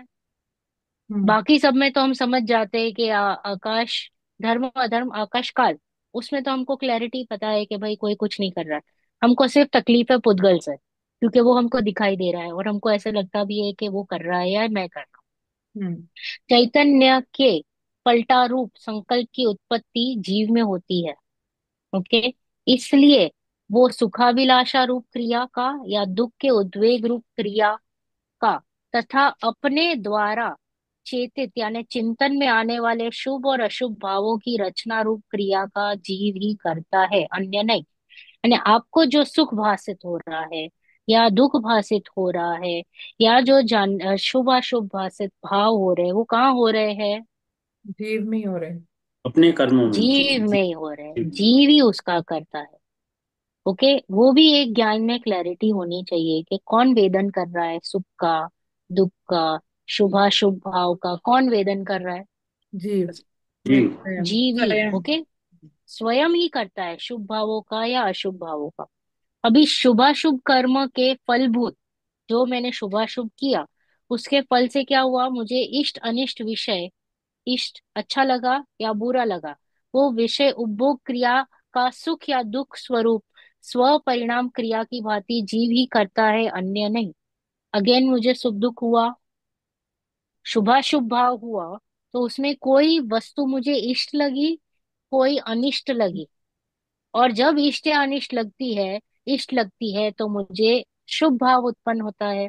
हम्म बाकी सब में तो हम समझ जाते हैं कि आकाश, धर्म अधर्म, आकाश काल, उसमें तो हमको क्लैरिटी पता है कि भाई कोई कुछ नहीं कर रहा है। हमको सिर्फ तकलीफ है पुद्गल से, क्योंकि वो हमको दिखाई दे रहा है और हमको ऐसे लगता भी है कि वो कर रहा है या मैं कर रहा हूँ। हम्म चैतन्य के पलटा रूप संकल्प की उत्पत्ति जीव में होती है। ओके, इसलिए वो सुखाभिलाषा रूप क्रिया का, या दुख के उद्वेग रूप क्रिया का, तथा अपने द्वारा चेतित यानी चिंतन में आने वाले शुभ और अशुभ भावों की रचना रूप क्रिया का जीव ही करता है, अन्य नहीं। यानी आपको जो सुख भासित हो रहा है या दुख भासित हो रहा है या जो शुभ अशुभ भासित भाव हो रहे हैं, वो कहाँ हो रहे हैं? जीव में ही हो रहे हैं। अपने कर्मों में जीव में ही हो रहे हैं, जीव ही उसका करता है। ओके, वो भी एक ज्ञान में क्लैरिटी होनी चाहिए कि कौन वेदन कर रहा है, सुख का, दुख का, शुभाशुभ भाव का कौन वेदन कर रहा है? जीव में जीव। स्वयं जीव ही। स्वयं। ओके, स्वयं ही करता है, शुभ भावों का या अशुभ भावों का। अभी शुभाशुभ कर्म के फलभूत, जो मैंने शुभाशुभ किया उसके फल से क्या हुआ, मुझे इष्ट अनिष्ट विषय, इष्ट अच्छा लगा या बुरा लगा, वो विषय उपभोग क्रिया का सुख या दुख स्वरूप स्व परिणाम क्रिया की भांति जीव ही करता है, अन्य नहीं। अगेन मुझे सुख दुख हुआ, शुभाशुभ भाव हुआ, तो उसमें कोई वस्तु मुझे इष्ट लगी, कोई अनिष्ट लगी। और जब इष्ट या अनिष्ट लगती है, इष्ट लगती है तो मुझे शुभ भाव उत्पन्न होता है,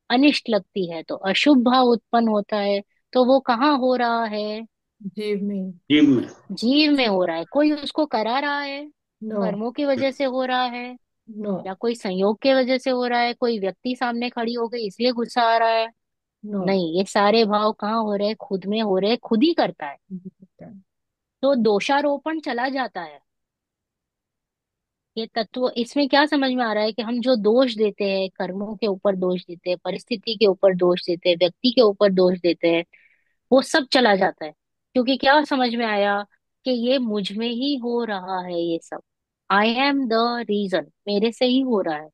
अनिष्ट लगती है तो अशुभ भाव उत्पन्न होता है। तो वो कहाँ हो रहा है? जीव में। जीव में। जीव में हो रहा है। कोई उसको करा रहा है, नो। कर्मों की वजह से हो रहा है, नो। या कोई संयोग के वजह से हो रहा है, कोई व्यक्ति सामने खड़ी हो गई इसलिए गुस्सा आ रहा है? नो। नहीं, ये सारे भाव कहाँ हो रहे हैं? खुद में हो रहे हैं, खुद ही करता है। तो दोषारोपण चला जाता है। ये तत्व इसमें क्या समझ में आ रहा है कि हम जो दोष देते हैं, कर्मों के ऊपर दोष देते हैं, परिस्थिति के ऊपर दोष देते हैं, व्यक्ति के ऊपर दोष देते हैं, वो सब चला जाता है। क्योंकि क्या समझ में आया कि ये मुझ में ही हो रहा है, ये सब आई एम द रीजन, मेरे से ही हो रहा है,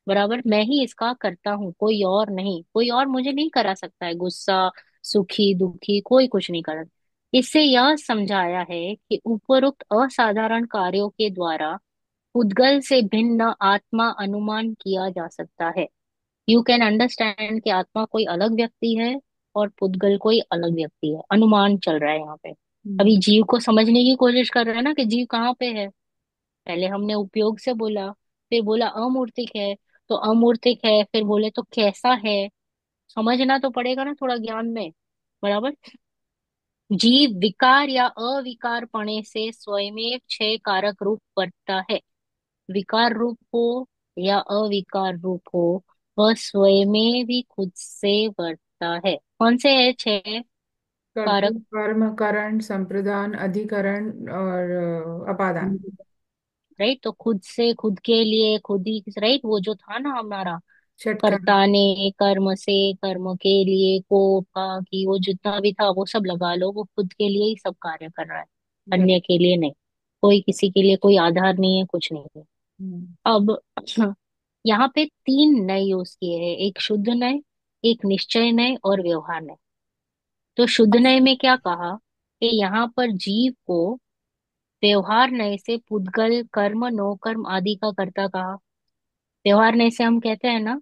बराबर, मैं ही इसका करता हूँ, कोई और नहीं, कोई और मुझे नहीं करा सकता है गुस्सा, सुखी दुखी कोई कुछ नहीं करा। इससे यह समझाया है कि उपरोक्त असाधारण कार्यों के द्वारा उद्गल से भिन्न आत्मा अनुमान किया जा सकता है। यू कैन अंडरस्टैंड कि आत्मा कोई अलग व्यक्ति है और पुद्गल कोई अलग व्यक्ति है, अनुमान चल रहा है यहाँ पे। अभी जीव को समझने की कोशिश कर रहे हैं ना कि जीव कहाँ पे है। पहले हमने उपयोग से बोला, फिर बोला अमूर्तिक है, तो अमूर्तिक है, फिर बोले तो कैसा है, समझना तो पड़ेगा ना थोड़ा ज्ञान में, बराबर। जीव विकार या अविकार पणे से स्वयमेव क्षय कारक रूप वर्तता है। विकार रूप हो या अविकार रूप हो, वह स्वयं भी खुद से वर्तता है। कौन से है छह कर्तृ कारक? कर्म करण संप्रदान अधिकरण और अपादान। राइट, तो खुद से, खुद के लिए, खुद ही, राइट, वो जो था ना हमारा, षटकर्म। कर्ता ने कर्म से, कर्म के लिए, को का की, वो जितना भी था वो सब लगा लो, वो खुद के लिए ही सब कार्य कर रहा है, अन्य के लिए नहीं। कोई किसी के लिए कोई आधार नहीं है, कुछ नहीं है। अब यहाँ पे तीन नय यूज किए हैं, एक शुद्ध नय, एक निश्चय नय और व्यवहार नय। तो शुद्ध नय में क्या कहा कि यहाँ पर जीव को व्यवहार नय से पुद्गल कर्म नो कर्म आदि का कर्ता कहा। व्यवहार नय से हम कहते हैं ना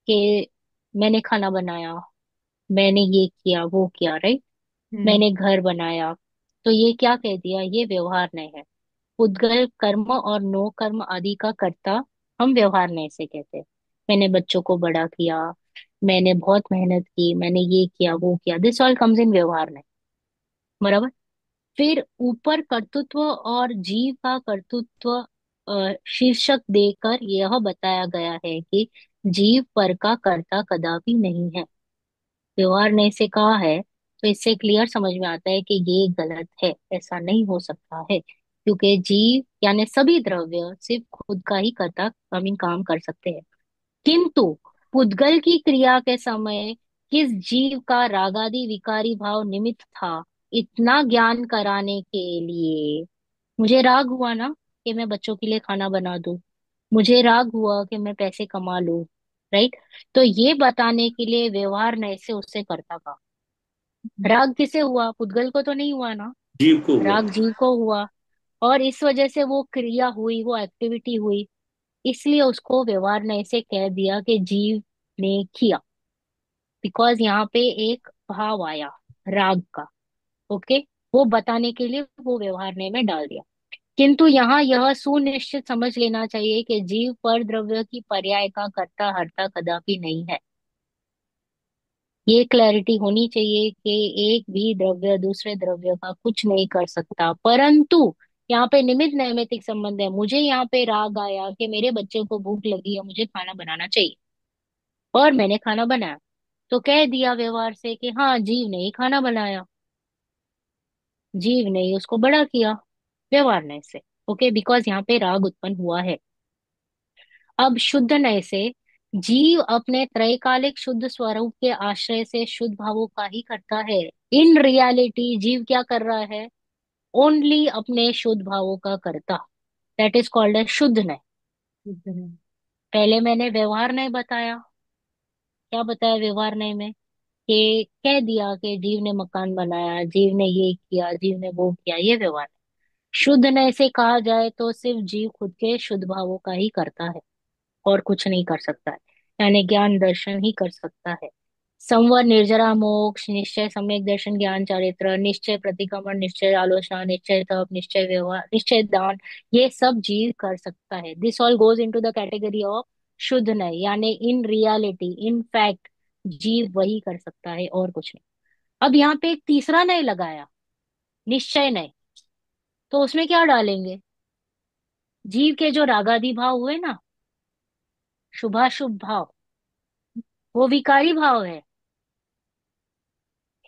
कि मैंने खाना बनाया, मैंने ये किया वो किया, राइट, हम्म। मैंने घर बनाया, तो ये क्या कह दिया, ये व्यवहार नय है। उद्गल कर्म और नो कर्म आदि का कर्ता हम व्यवहार नय से कहते हैं। मैंने बच्चों को बड़ा किया, मैंने बहुत मेहनत की, मैंने ये किया वो किया, दिस ऑल कम्स इन व्यवहार नय, बराबर। फिर ऊपर कर्तृत्व और जीव का कर्तृत्व शीर्षक देकर यह बताया गया है कि जीव पर का कर्ता कदापि नहीं है। व्यवहार ने इसे कहा है, तो इससे क्लियर समझ में आता है कि ये गलत है, ऐसा नहीं हो सकता है, क्योंकि जीव यानी सभी द्रव्य सिर्फ खुद का ही कर्ता काम कर सकते हैं। किंतु पुद्गल की क्रिया के समय किस जीव का रागादि विकारी भाव निमित्त था, इतना ज्ञान कराने के लिए। मुझे राग हुआ ना कि मैं बच्चों के लिए खाना बना दूं, मुझे राग हुआ कि मैं पैसे कमा लूं, राइट, तो ये बताने के लिए व्यवहार ने से उससे करता का। राग किसे हुआ? पुद्गल को तो नहीं हुआ ना, जीव को हुआ। राग जीव को हुआ, और इस वजह से वो क्रिया हुई, वो एक्टिविटी हुई, इसलिए उसको व्यवहार ने से कह दिया कि जीव ने किया, बिकॉज यहाँ पे एक भाव आया राग का। ओके, वो बताने के लिए वो व्यवहार ने में डाल दिया। किंतु यहाँ यह सुनिश्चित समझ लेना चाहिए कि जीव पर द्रव्य की पर्याय का कर्ता हर्ता कदापि नहीं है। ये क्लैरिटी होनी चाहिए कि एक भी द्रव्य दूसरे द्रव्य का कुछ नहीं कर सकता, परंतु यहाँ पे निमित्त नैमित्तिक संबंध है। मुझे यहाँ पे राग आया कि मेरे बच्चे को भूख लगी है, मुझे खाना बनाना चाहिए, और मैंने खाना बनाया, तो कह दिया व्यवहार से कि हाँ जीव ने ही खाना बनाया, जीव ने ही उसको बड़ा किया, व्यवहार नय से। ओके, बिकॉज यहाँ पे राग उत्पन्न हुआ है। अब शुद्ध नय से जीव अपने त्रैकालिक शुद्ध स्वरूप के आश्रय से शुद्ध भावों का ही करता है। इन रियलिटी जीव क्या कर रहा है? ओनली अपने शुद्ध भावों का करता। दैट इज कॉल्ड है शुद्ध नय। पहले मैंने व्यवहार नय बताया। क्या बताया व्यवहार नय में? कि कह दिया कि जीव ने मकान बनाया, जीव ने ये किया, जीव ने वो किया, ये व्यवहार है। शुद्ध नय से कहा जाए तो सिर्फ जीव खुद के शुद्ध भावों का ही करता है, और कुछ नहीं कर सकता है। यानी ज्ञान दर्शन ही कर सकता है। संवर, निर्जरा, मोक्ष, निश्चय, सम्यक दर्शन, ज्ञान, चारित्र, निश्चय, प्रतिक्रमण, निश्चय, आलोचना, निश्चय तप, निश्चय व्यवहार, निश्चय दान, ये सब जीव कर सकता है। This all goes into the category of शुद्ध नय। यानी इन रियलिटी, इन फैक्ट, जीव वही कर सकता है और कुछ नहीं। अब यहाँ पे एक तीसरा नय लगाया, निश्चय नय, तो उसमें क्या डालेंगे? जीव के जो रागादि भाव हुए ना, शुभाशुभ भाव, वो विकारी भाव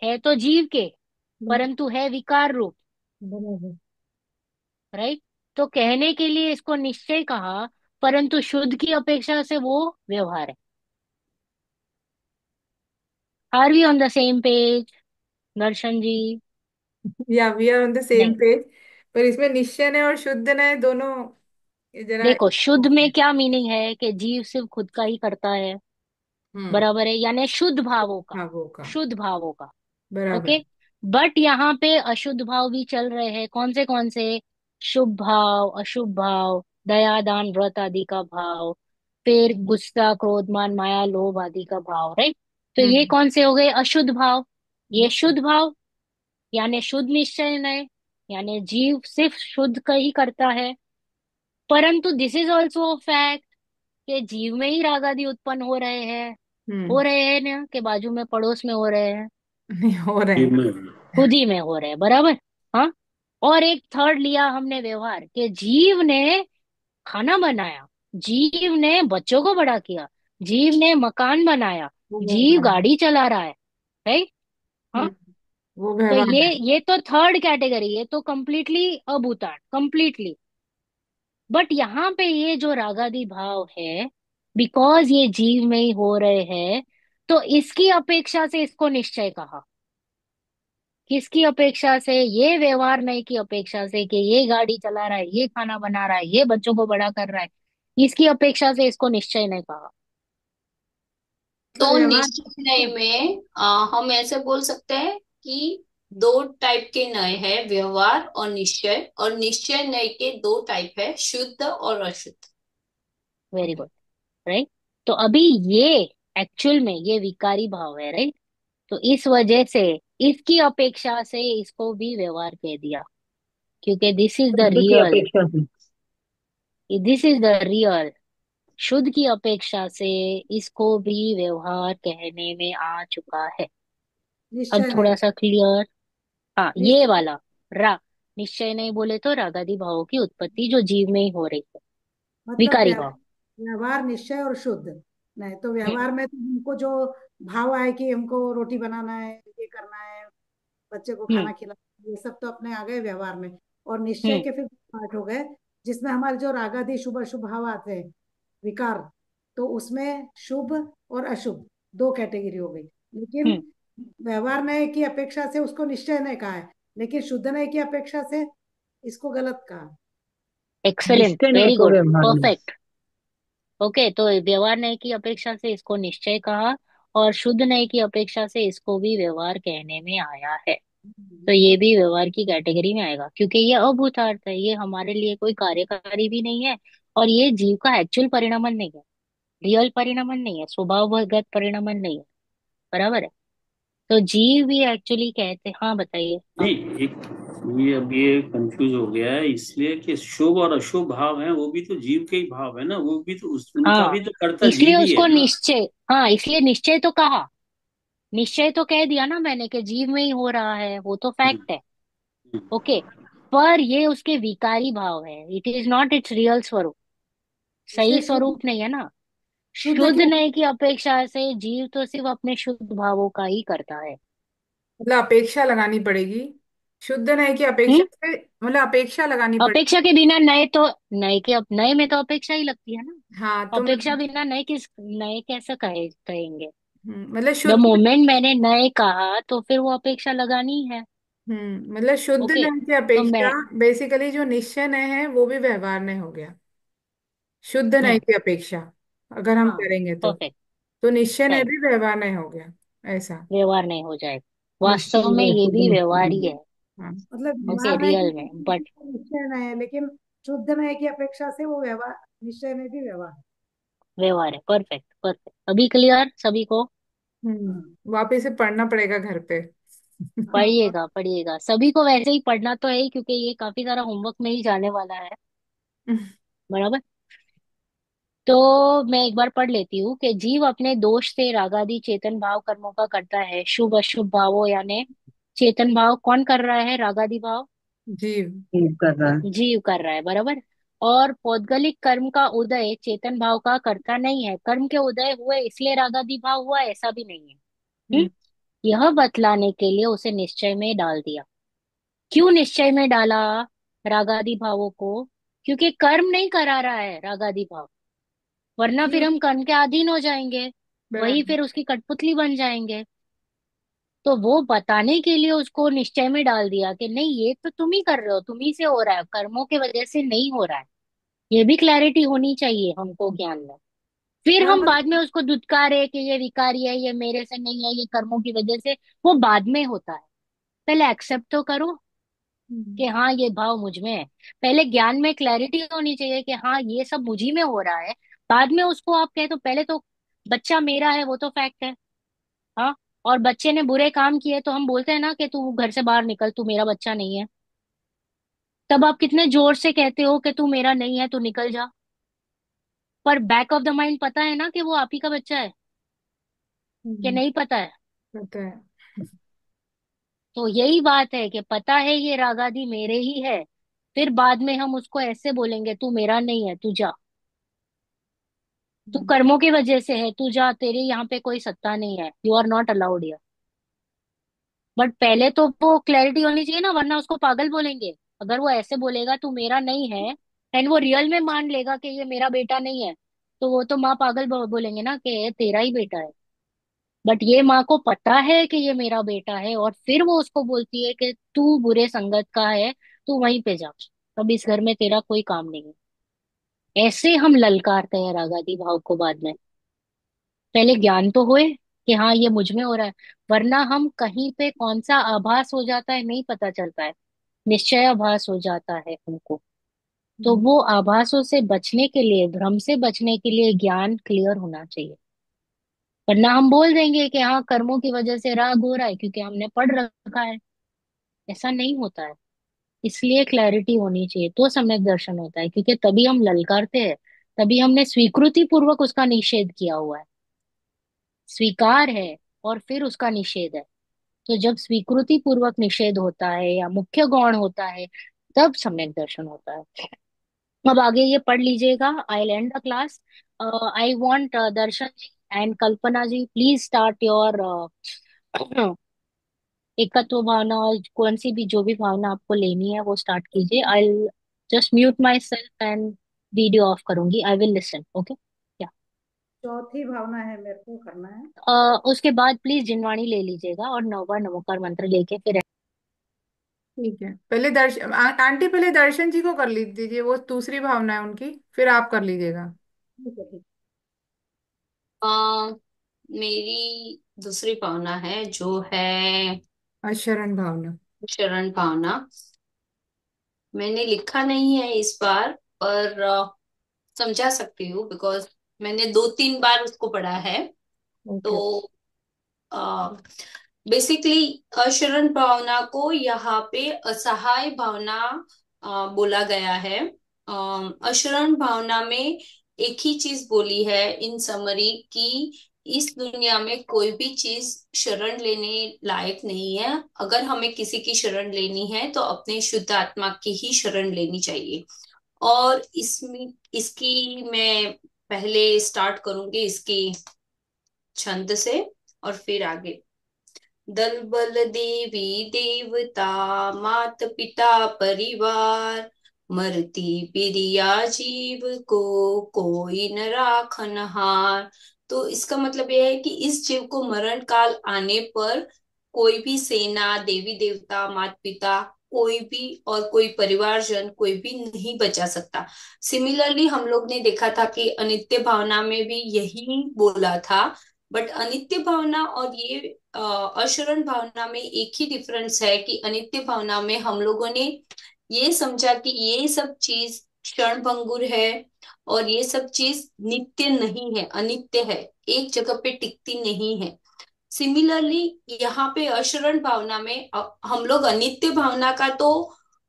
है तो जीव के, परंतु है विकार रूप। बराबर। राइट? तो कहने के लिए इसको निश्चय कहा, परंतु शुद्ध की अपेक्षा से वो व्यवहार है। Are we on the same page, Darshan ji? या we are on the same नहीं, पेज। पर इसमें निश्चय ने और शुद्ध ने दोनों, ये जरा। देखो शुद्ध में क्या मीनिंग है कि जीव सिर्फ खुद का ही करता है, हम्म। बराबर है, यानी शुद्ध भावों का, भावों का। शुद्ध भावों का। बराबर। ओके। बट यहाँ पे अशुद्ध भाव भी चल रहे हैं। कौन से? शुभ भाव, अशुभ भाव, दया, दान, व्रत आदि का भाव, फिर गुस्सा, क्रोध, मान, माया, लोभ आदि का भाव। राइट? तो ये हम्म। कौन से हो गए? अशुद्ध भाव। ये हम्म। शुद्ध भाव, यानी शुद्ध निश्चय नय, यानी जीव सिर्फ शुद्ध का ही करता है। परंतु this is also a fact कि जीव में ही राग आदि उत्पन्न हो हम्म। रहे हैं ना, के बाजू में पड़ोस में हो रहे हैं, नहीं हो रहे जीव हैं। में खुद ही में हो रहे हैं, बराबर। हाँ। और एक थर्ड लिया हमने व्यवहार, कि जीव ने खाना बनाया, जीव ने बच्चों को बड़ा किया, जीव ने मकान बनाया, वो जीव व्यवहार है। गाड़ी चला रहा है। राइट? हाँ। हम्म। वो तो व्यवहार है। ये तो थर्ड कैटेगरी, ये तो कंप्लीटली अभूतान, कंप्लीटली। बट यहाँ पे ये जो रागादि भाव है, बिकॉज ये जीव में ही हो रहे हैं, तो इसकी अपेक्षा से इसको निश्चय कहा। किसकी अपेक्षा से? ये व्यवहार नहीं की अपेक्षा से, कि ये गाड़ी चला रहा है, ये खाना बना रहा है, ये बच्चों को बड़ा कर रहा है, इसकी अपेक्षा से इसको निश्चय नहीं कहा। तो तो व्यवहार। निश्चय में हम ऐसे बोल सकते हैं कि दो टाइप के नय है, व्यवहार और निश्चय। और निश्चय नय के दो टाइप है, शुद्ध और अशुद्ध। Very good. राइट? तो अभी ये एक्चुअल में ये विकारी भाव है। राइट? तो इस वजह से इसकी अपेक्षा से इसको भी व्यवहार कह दिया, क्योंकि दिस इज द शुद्ध की रियल, अपेक्षा से। This is the real. शुद्ध की अपेक्षा से इसको भी व्यवहार कहने में आ चुका है। अब निश्चय थोड़ा नहीं। सा क्लियर। हाँ, ये निश्चय वाला रा निश्चय नहीं बोले तो रागादि भावों की उत्पत्ति जो जीव में ही हो रही है, मतलब विकारी भाव। व्यवहार निश्चय और शुद्ध। नहीं तो हम्म। व्यवहार में तो हमको जो भाव आए कि हमको रोटी बनाना है, ये करना है, बच्चे को हम्म। खाना खिलाना, ये सब तो अपने आ गए व्यवहार में। और निश्चय हम्म। के फिर पार्ट हो गए, जिसमें हमारे जो रागादि शुभ अशुभ भाव आते हैं, विकार। तो उसमें शुभ और अशुभ दो कैटेगरी हो गई। लेकिन हम्म। व्यवहार नय की अपेक्षा से उसको निश्चय ने कहा है, लेकिन शुद्ध नय की अपेक्षा से इसको गलत कहा। एक्सेलेंट, निश्चय नहीं वेरी को गुड, व्यवहार में। परफेक्ट। ओके, तो व्यवहार नहीं की अपेक्षा से इसको निश्चय कहा, और शुद्ध नहीं की अपेक्षा से इसको भी व्यवहार कहने में आया है। तो ये भी व्यवहार की कैटेगरी में आएगा, क्योंकि ये अभूतार्थ है, ये हमारे लिए कोई कार्यकारी भी नहीं है, और ये जीव का एक्चुअल परिणामन नहीं है, रियल परिणामन नहीं है, स्वभावगत परिणामन नहीं है। बराबर है? तो जीव भी एक्चुअली कहते, हाँ बताइए। हाँ। नहीं, एक ये अब ये कंफ्यूज हो गया है, इसलिए कि शुभ और अशुभ भाव है, वो भी तो जीव के ही भाव है ना, वो भी तो उनका हाँ, भी तो कर्ता इसलिए जीव ही है उसको ना। निश्चय, हाँ इसलिए निश्चय तो कहा, निश्चय तो कह दिया ना मैंने कि जीव में ही हो रहा है, वो तो हम्म, फैक्ट है। हम्म। ओके। पर ये उसके विकारी भाव है, it is not it's real स्वरूप। इसे सही शुद्ध स्वरूप नहीं है ना। शुद्ध शुद्ध क्या? नय की अपेक्षा से जीव तो सिर्फ अपने शुद्ध भावों का ही करता है। मतलब अपेक्षा लगानी पड़ेगी, शुद्ध नय की अपेक्षा हम्म। से, मतलब अपेक्षा लगानी अपेक्षा पड़ेगी। के बिना नए तो, नए के नए में तो अपेक्षा ही लगती है ना। हाँ तो अपेक्षा मतलब, बिना नए किस, नए कैसे कहेंगे। मतलब द शुद्ध, मोमेंट मैंने नए कहा तो फिर वो अपेक्षा लगानी ही है। मतलब शुद्ध ओके। नय की तो अपेक्षा, मैं, बेसिकली जो निश्चय नय है वो भी व्यवहार नय हो गया, शुद्ध नय हम्म, की अपेक्षा अगर हम हाँ, करेंगे परफेक्ट। तो निश्चय नय राइट। भी व्यवहार नय हो गया, ऐसा। व्यवहार नहीं हो जाएगा, निश्चय वास्तव में में ये शुद्ध भी निश्चय व्यवहार ही में। है। हाँ। मतलब ओके, व्यवहार नहीं रियल में, बट की निश्चय नहीं है, लेकिन शुद्ध नहीं की अपेक्षा से वो व्यवहार, निश्चय में भी व्यवहार है। व्यवहार है। परफेक्ट परफेक्ट, अभी क्लियर सभी को। हाँ, वापिस से पढ़ना पड़ेगा घर पे। हाँ। पढ़िएगा पढ़िएगा, सभी को वैसे ही पढ़ना तो है ही, क्योंकि ये काफी सारा होमवर्क में ही जाने वाला है। बराबर। तो मैं एक बार पढ़ लेती हूँ कि जीव अपने दोष से रागादि चेतन भाव कर्मों का करता है। शुभ अशुभ भावों यानी चेतन भाव कौन कर रहा है, रागादि भाव जीव। ठीक कर रहा है। जीव कर रहा है। बराबर। और पौद्गलिक कर्म का उदय चेतन भाव का करता नहीं है। कर्म के उदय हुए इसलिए रागादि भाव हुआ, ऐसा भी नहीं है। हम्म। यह बतलाने के लिए उसे निश्चय में डाल दिया। क्यों निश्चय में डाला रागादि भावों को? क्योंकि कर्म नहीं करा रहा है रागादि भाव, वरना फिर जीव। हम कर्म के अधीन हो जाएंगे, वही बराबर। फिर उसकी कठपुतली बन जाएंगे। तो वो बताने के लिए उसको निश्चय में डाल दिया कि नहीं, ये तो तुम ही कर रहे हो, तुम ही से हो रहा है, कर्मों की वजह से नहीं हो रहा है। ये भी क्लैरिटी होनी चाहिए हमको ज्ञान में। फिर हाँ, हम बाद में मतलब उसको धुतकारे कि ये विकारी है, ये मेरे से नहीं है, ये कर्मों की वजह से। वो बाद में होता है। पहले एक्सेप्ट तो करो कि हाँ ये भाव मुझ में है। पहले ज्ञान में क्लैरिटी होनी चाहिए कि हाँ ये सब मुझी में हो रहा है। बाद में उसको आप कहे तो पहले तो बच्चा मेरा है, वो तो फैक्ट है। हाँ। और बच्चे ने बुरे काम किए तो हम बोलते हैं ना कि तू घर से बाहर निकल, तू मेरा बच्चा नहीं है। तब आप कितने जोर से कहते हो कि तू मेरा नहीं है, तू निकल जा। पर बैक ऑफ द माइंड पता है ना कि वो आप ही का बच्चा है, कि हम्म, नहीं पता है। पता है। तो यही बात है कि पता है ये रागादि मेरे ही है, फिर बाद में हम उसको ऐसे बोलेंगे तू मेरा नहीं है, तू जा, तू हम्म, कर्मों की वजह से है, तू जा, तेरे यहाँ पे कोई सत्ता नहीं है, you are not allowed here. But पहले तो वो क्लैरिटी होनी चाहिए ना, वरना उसको पागल बोलेंगे। अगर वो ऐसे बोलेगा तू मेरा नहीं है, एंड वो रियल में मान लेगा कि ये मेरा बेटा नहीं है, तो वो तो माँ पागल बोलेंगे ना कि ये तेरा ही बेटा है। बट ये माँ को पता है कि ये मेरा बेटा है, और फिर वो उसको बोलती है कि तू बुरे संगत का है, तू वहीं पे जा, अब इस घर में तेरा कोई काम नहीं है। ऐसे हम ललकारते हैं रागादि भाव को बाद में। पहले ज्ञान तो होए कि हाँ ये मुझ में हो रहा है, वरना हम कहीं पे कौन सा आभास हो जाता है नहीं पता चलता है। निश्चय आभास हो जाता है हमको। तो हम्म, वो आभासों से बचने के लिए, भ्रम से बचने के लिए ज्ञान क्लियर होना चाहिए। वरना हम बोल देंगे कि हाँ कर्मों की वजह से राग हो रहा है क्योंकि हमने पढ़ रखा है। ऐसा नहीं होता है। इसलिए क्लैरिटी होनी चाहिए तो सम्यक दर्शन होता है, क्योंकि तभी हम ललकारते हैं, तभी हमने स्वीकृति पूर्वक उसका निषेध किया हुआ है। स्वीकार है और फिर उसका निषेध है। तो जब स्वीकृति पूर्वक निषेध होता है या मुख्य गौण होता है, तब सम्यक दर्शन होता है। अब आगे ये पढ़ लीजिएगा, I and the class. I want Darshan ji and Kalpana ji, please start your एकत्व भावना, और कौन सी भी जो भी भावना आपको लेनी है वो स्टार्ट कीजिए। I just mute my self and video of करूंगी, आई विल लिसन। ओके। या चौथी भावना है, मेरे को करना है। उसके बाद प्लीज जिनवाणी ले लीजिएगा और नौवा नमोकार मंत्र लेके फिर। ठीक है, पहले दर्शन आंटी, पहले दर्शन जी को कर लीजिए, वो दूसरी भावना है उनकी, फिर आप कर लीजिएगा। ठीक है, ठीक। आ, मेरी दूसरी भावना है जो है अशरण भावना। शरण भावना। मैंने लिखा नहीं है इस बार, पर समझा सकती हूँ बिकॉज मैंने 2-3 बार उसको पढ़ा है। ओके। तो बेसिकली अशरण भावना को यहाँ पे असहाय भावना बोला गया है। अशरण भावना में एक ही चीज बोली है इन समरी की, इस दुनिया में कोई भी चीज शरण लेने लायक नहीं है। अगर हमें किसी की शरण लेनी है तो अपने शुद्ध आत्मा की ही शरण लेनी चाहिए। और इसमें इसकी मैं पहले स्टार्ट करूंगी इसकी छंद से और फिर आगे। दल बल देवी देवता, मात पिता परिवार, मरती पिरिया जीव को, कोई न राखन हार। तो इसका मतलब यह है कि इस जीव को मरण काल आने पर कोई भी सेना, देवी देवता, माता पिता, कोई भी और कोई परिवारजन, कोई भी नहीं बचा सकता। सिमिलरली हम लोग ने देखा था कि अनित्य भावना में भी यही बोला था। बट अनित्य भावना और ये अशरण भावना में एक ही डिफरेंस है कि अनित्य भावना में हम लोगों ने ये समझा कि ये सब चीज क्षण भंगुर है और ये सब चीज नित्य नहीं है, अनित्य है, एक जगह पे टिकती नहीं है। सिमिलरली यहाँ पे अशरण भावना में हम लोग अनित्य भावना का तो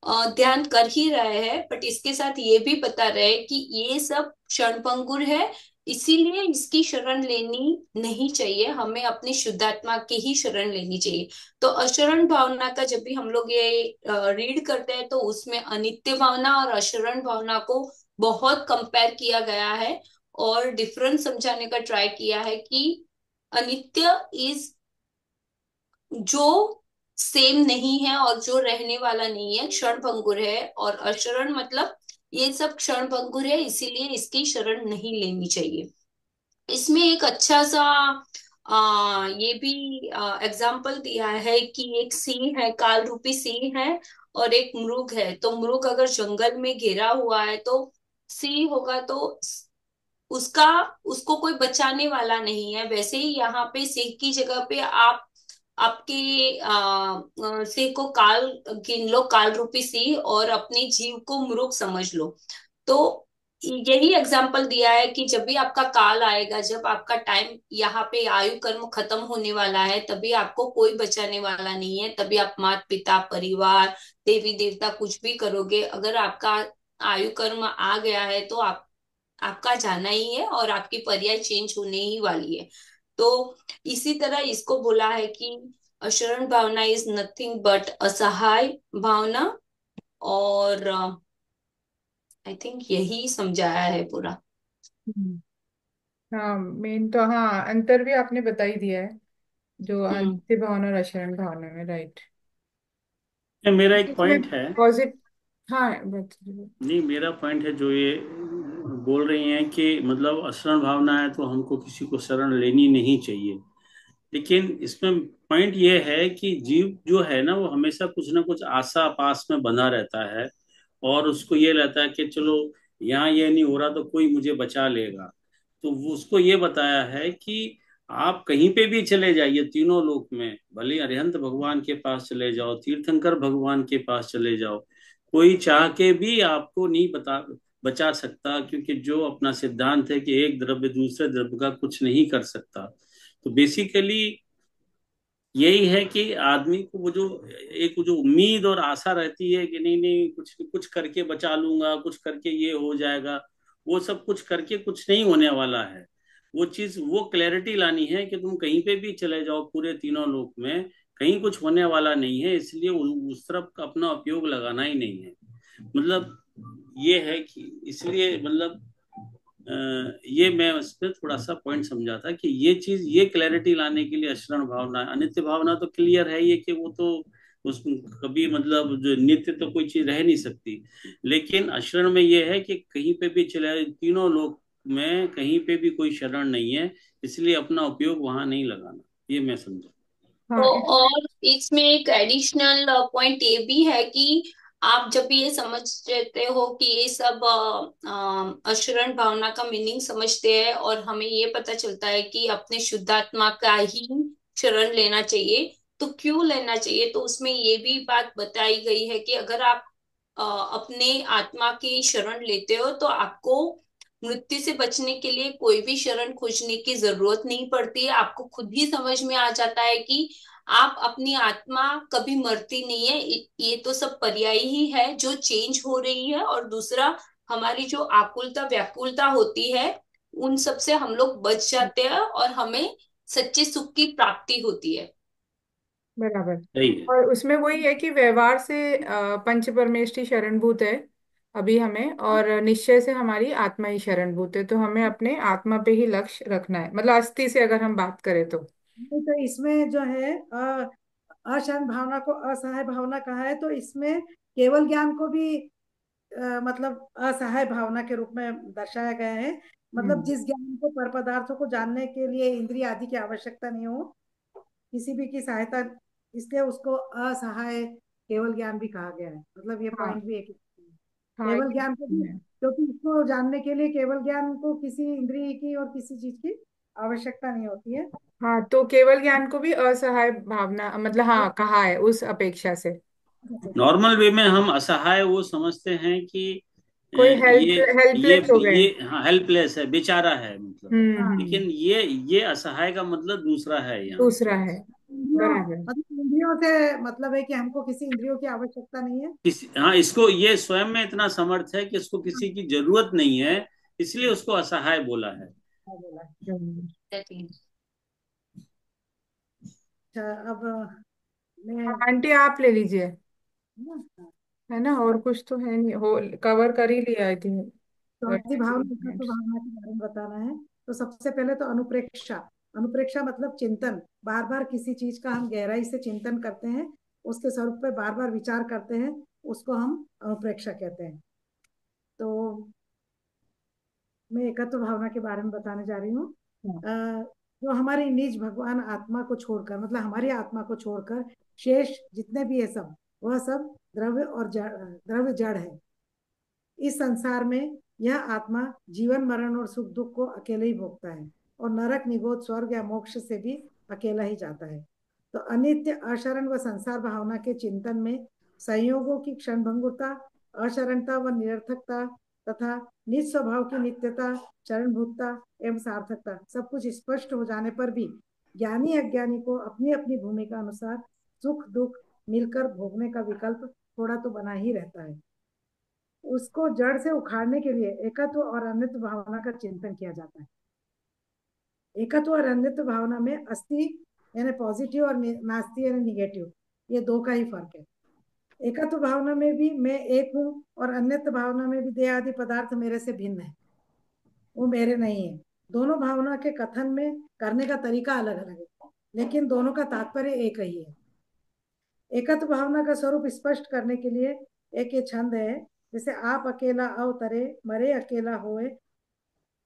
ध्यान कर ही रहे हैं, बट इसके साथ ये भी बता रहे हैं कि ये सब क्षणभंगुर है, इसीलिए इसकी शरण लेनी नहीं चाहिए, हमें अपनी शुद्धात्मा की ही शरण लेनी चाहिए। तो अशरण भावना का जब भी हम लोग ये रीड करते हैं तो उसमें अनित्य भावना और अशरण भावना को बहुत कंपेयर किया गया है और डिफरेंस समझाने का ट्राई किया है कि अनित्य इज जो सेम नहीं है और जो रहने वाला नहीं है, क्षण भंगुर है। और अशरण मतलब ये सब क्षण भंगुर है, इसीलिए इसकी शरण नहीं लेनी चाहिए। इसमें एक अच्छा सा ये भी एग्जाम्पल दिया है कि एक सिंह है, काल रूपी सिंह है, और एक मृग है। तो मृग अगर जंगल में घिरा हुआ है तो सिंह होगा तो उसका उसको कोई बचाने वाला नहीं है। वैसे ही यहाँ पे सिंह की जगह पे आप आपके सिंह को काल गिन लो, काल रूपी सिंह, और अपने जीव को मृग समझ लो। तो यही एग्जाम्पल दिया है कि जब भी आपका काल आएगा, जब आपका टाइम यहाँ पे आयु कर्म खत्म होने वाला है, तभी आपको कोई बचाने वाला नहीं है। तभी आप माता पिता परिवार देवी देवता कुछ भी करोगे, अगर आपका आयु कर्म आ गया है तो आपका जाना ही है और आपकी पर्याय चेंज होने ही वाली है। तो इसी तरह इसको बोला है कि अशरण भावना इज नथिंग बट असहाय भावना। और आई थिंक यही समझाया है पूरा। हम्म। हाँ, मेन तो हाँ, अंतर भी आपने बता ही दिया है, जो हम्म। अंत्य भावना और अशरण भावना में, राइट। मेरा एक इसमें पॉइंट है। पॉजिटिव, हाँ बताइए। नहीं, मेरा पॉइंट है जो ये बोल रही हैं कि मतलब अशरण भावना है तो हमको किसी को शरण लेनी नहीं चाहिए। लेकिन इसमें पॉइंट ये है कि जीव जो है ना वो हमेशा कुछ ना कुछ आशा पास में बना रहता है, और उसको ये रहता है कि चलो यहाँ ये नहीं हो रहा तो कोई मुझे बचा लेगा। तो वो उसको ये बताया है कि आप कहीं पे भी चले जाइए तीनों लोक में, भले अरिहंत भगवान के पास चले जाओ, तीर्थंकर भगवान के पास चले जाओ, कोई चाह के भी आपको नहीं बचा सकता, क्योंकि जो अपना सिद्धांत है कि एक द्रव्य दूसरे द्रव्य का कुछ नहीं कर सकता। तो बेसिकली यही है कि आदमी को वो जो एक वो जो उम्मीद और आशा रहती है कि नहीं नहीं कुछ कुछ करके बचा लूंगा, कुछ करके ये हो जाएगा, वो सब कुछ करके कुछ नहीं होने वाला है। वो चीज वो क्लैरिटी लानी है कि तुम कहीं पे भी चले जाओ पूरे तीनों लोक में, कहीं कुछ होने वाला नहीं है, इसलिए उस तरफ का अपना उपयोग लगाना ही नहीं है। मतलब ये है कि इसलिए मतलब ये मैं उस पर थोड़ा सा पॉइंट समझा था कि ये चीज ये क्लैरिटी लाने के लिए अशरण भावना, अनित्य भावना तो क्लियर है ये कि वो तो उस कभी मतलब जो नित्य तो कोई चीज रह नहीं सकती। लेकिन अशरण में ये है कि कहीं पे भी चले तीनों लोग में कहीं पे भी कोई शरण नहीं है, इसलिए अपना उपयोग वहां नहीं लगाना, ये मैं समझा। हाँ तो इसमें, और इसमें एक एडिशनल पॉइंट ये भी है कि आप जब भी ये समझ लेते हो कि ये सब अशरण भावना का मीनिंग समझते हैं और हमें ये पता चलता है कि अपने शुद्धात्मा का ही शरण लेना चाहिए, तो क्यों लेना चाहिए, तो उसमें ये भी बात बताई गई है कि अगर आप अपने आत्मा की शरण लेते हो तो आपको मृत्यु से बचने के लिए कोई भी शरण खोजने की जरूरत नहीं पड़ती है। आपको खुद ही समझ में आ जाता है कि आप अपनी आत्मा कभी मरती नहीं है, ये तो सब पर्यायी ही है जो चेंज हो रही है। और दूसरा, हमारी जो आकुलता व्याकुलता होती है उन सब से हम लोग बच जाते हैं और हमें सच्चे सुख की प्राप्ति होती है। बराबर। सही है। और उसमें वही है कि व्यवहार से पंच परमेष्टि शरणभूत है अभी हमें, और निश्चय से हमारी आत्मा ही शरणभूत है। तो हमें अपने आत्मा पे ही लक्ष्य रखना है, मतलब अस्थि से अगर हम बात करें तो। नहीं तो इसमें जो है अशरण भावना को असहाय भावना कहा है, तो इसमें केवल ज्ञान को भी मतलब असहाय भावना के रूप में दर्शाया गया है। मतलब हम्म। जिस ज्ञान को पर पदार्थों को जानने के लिए इंद्रिय आदि की आवश्यकता नहीं हो, किसी भी की सहायता, इसलिए उसको असहाय केवल ज्ञान भी कहा गया है। मतलब ये हाँ। पॉइंट भी एक हाँ, केवल ये ज्ञान को भी, है। क्योंकि इसको जानने के लिए केवल ज्ञान को किसी इंद्रिय की और किसी चीज की आवश्यकता नहीं होती है। हाँ, तो केवल ज्ञान को भी असहाय भावना, मतलब हाँ कहा है उस अपेक्षा से। नॉर्मल वे में हम असहाय वो समझते हैं कि कोई हेल्प ये हेल्पलेस हो गए। ये हाँ हेल्पलेस है, बेचारा है मतलब। हाँ, हम्म। लेकिन ये असहाय का मतलब दूसरा है यहाँ दूसरा पे। है। इंद्रियों, बराबर। मतलब इंद्रियों से मतलब है कि हमको किसी इंद्रियों की आवश्यकता नहीं है। किसी हाँ इसको ये स्वयं में इतना समर्थ है कि इसको किसी की जरूरत नहीं है, इसलिए उसको असहाय बोला है। हाँ, बोला। हम्म। अच्छा, अब मैं आंटी आप ले लीजिए। ना, है ना, और कुछ तो है नहीं, हो कवर कर ही लिया आई थिंक। चौथी भावना एकत्व भावना के बारे में बताना है। तो सबसे पहले तो अनुप्रेक्षा। अनुप्रेक्षा मतलब चिंतन, बार बार किसी चीज का हम गहराई से चिंतन करते हैं, उसके स्वरूप पे बार बार विचार करते हैं, उसको हम अनुप्रेक्षा कहते हैं। तो मैं एकत्व भावना के बारे में बताने जा रही हूँ। जो हमारी निज भगवान आत्मा को छोड़कर, मतलब हमारी आत्मा को छोड़कर शेष जितने भी है सब, वह सब द्रव्य और जड़, द्रव्य जड़ है। इस संसार में यह आत्मा जीवन मरण और सुख दुख को अकेले ही भोगता है, और नरक निगोद स्वर्ग या मोक्ष से भी अकेला ही जाता है। तो अनित्य अशरण व संसार भावना के चिंतन में संयोगों की क्षणभंगुरता, अशरणता व निरर्थकता तथा निज स्वभाव की नित्यता, चरणभूतता एवं सार्थकता सब कुछ स्पष्ट हो जाने पर भी ज्ञानी अज्ञानी को अपनी अपनी भूमिका अनुसार सुख दुख मिलकर भोगने का विकल्प थोड़ा तो बना ही रहता है। उसको जड़ से उखाड़ने के लिए एकत्व और अन्यत्व भावना का चिंतन किया जाता है। एकत्व और अन्यत्व भावना में अस्थि यानी पॉजिटिव और नास्ति यानी निगेटिव, ये दो का ही फर्क है। एकत्व भावना में भी मैं एक हूँ, और अन्यत्व भावना में भी देह आदि पदार्थ मेरे से भिन्न है, वो मेरे नहीं है। दोनों भावना के कथन में करने का तरीका अलग अलग है, लेकिन दोनों का तात्पर्य एक ही है। एकत्व भावना का स्वरूप स्पष्ट करने के लिए एक ये छंद है, जैसे आप अकेला अवतरे, मरे अकेला होए,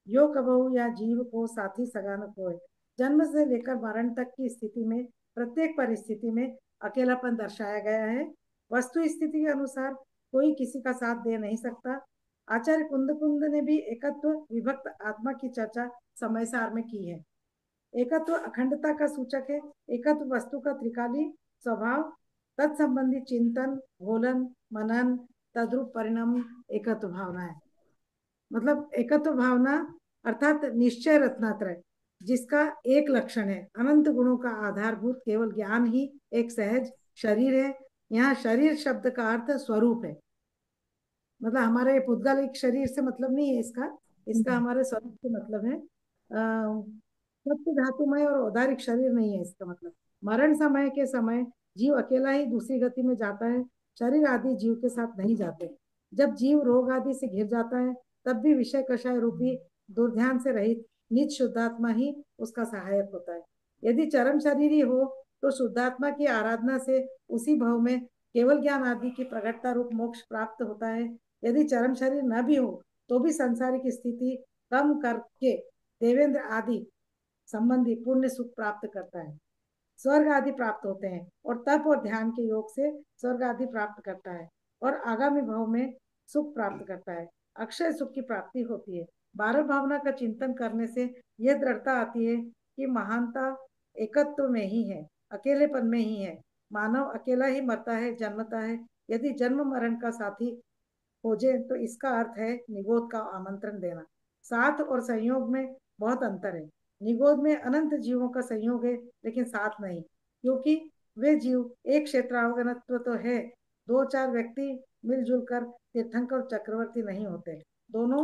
यो कबहू या जीव को साथी सगा न कोय। जन्म से लेकर मरण तक की स्थिति में प्रत्येक परिस्थिति में अकेलापन दर्शाया गया है। वस्तु स्थिति के अनुसार कोई किसी का साथ दे नहीं सकता। आचार्य कुंद कुंद ने भी एकत्व विभक्त आत्मा की चर्चा समय सार में की है। एकत्व अखंडता का सूचक है। एकत्व वस्तु का त्रिकाली स्वभाव, तत्संबंधी चिंतन, घोलन, मनन, तद्रूप परिणाम एकत्व भावना है। मतलब एकत्व भावना अर्थात निश्चय रत्नात्रय, जिसका एक लक्षण है अनंत गुणों का आधारभूत केवल ज्ञान ही एक सहज शरीर है। यहाँ शरीर शब्द का अर्थ स्वरूप है, मतलब हमारे पुद्गलिक शरीर से मतलब नहीं है इसका, इसका हमारे स्वरूप से मतलब है। सत्य धातुमय और औदारिक शरीर नहीं है इसका मतलब। मरण समय के समय जीव अकेला ही दूसरी गति में जाता है, शरीर आदि जीव के साथ नहीं जाते। जब जीव रोग आदि से घिर जाता है, तब भी विषय कषाय रूपी दुर्ध्यान से रहित निज शुद्धात्मा ही उसका सहायक होता है। यदि चरम शरीरी हो तो शुद्धात्मा की आराधना से उसी भाव में केवल ज्ञान आदि की प्रगटता रूप मोक्ष प्राप्त होता है। यदि चरम शरीर न भी हो तो भी संसारिक स्थिति कम करके देवेंद्र आदि संबंधी पुण्य सुख प्राप्त करता है, स्वर्ग आदि प्राप्त होते हैं, और तप और ध्यान के योग से स्वर्ग आदि प्राप्त करता है, और आगामी भाव में सुख प्राप्त करता है, अक्षय सुख की प्राप्ति होती है। बारह भावना का चिंतन करने से यह दृढ़ता आती है कि महानता एकत्व में ही है, अकेलेपन में ही है। मानव अकेला ही मरता है, जन्मता है। यदि जन्म मरण का साथी खोजे तो इसका अर्थ है निगोद का आमंत्रण देना। साथ और संयोग में बहुत अंतर है। निगोद में अनंत जीवों का संयोग है, लेकिन साथ नहीं, क्योंकि वे जीव एक क्षेत्रावगनत्व तो है, दो चार व्यक्ति मिलजुल कर तीर्थंकर चक्रवर्ती नहीं होते, दोनों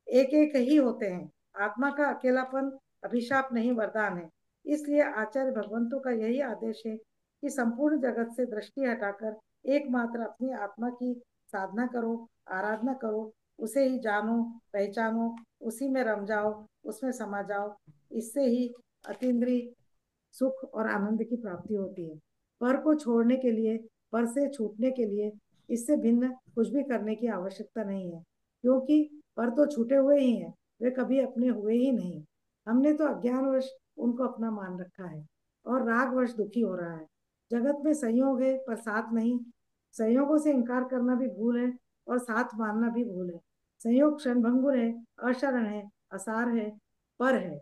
एक एक ही होते हैं। आत्मा का अकेलापन अभिशाप नहीं वरदान है। इसलिए आचार्य भगवंतों का यही आदेश है कि संपूर्ण जगत से दृष्टि हटाकर एकमात्र अपनी आत्मा की साधना करो, आराधना करो, उसे ही जानो, पहचानो, उसी में रम जाओ, उसमें समा जाओ। इससे ही अतीन्द्रिय सुख और आनंद की प्राप्ति होती है। पर को छोड़ने के लिए, पर से छूटने के लिए इससे भिन्न कुछ भी करने की आवश्यकता नहीं है, क्योंकि पर तो छूटे हुए ही हैं, वे कभी अपने हुए ही नहीं। हमने तो अज्ञानवश उनको अपना मान रखा है और रागवश दुखी हो रहा है। जगत में संयोग है पर साथ नहीं। संयोगों से इनकार करना भी भूल है और साथ मानना भी भूल है। संयोग क्षणभंगुर है, अशरण है, असार है, पर है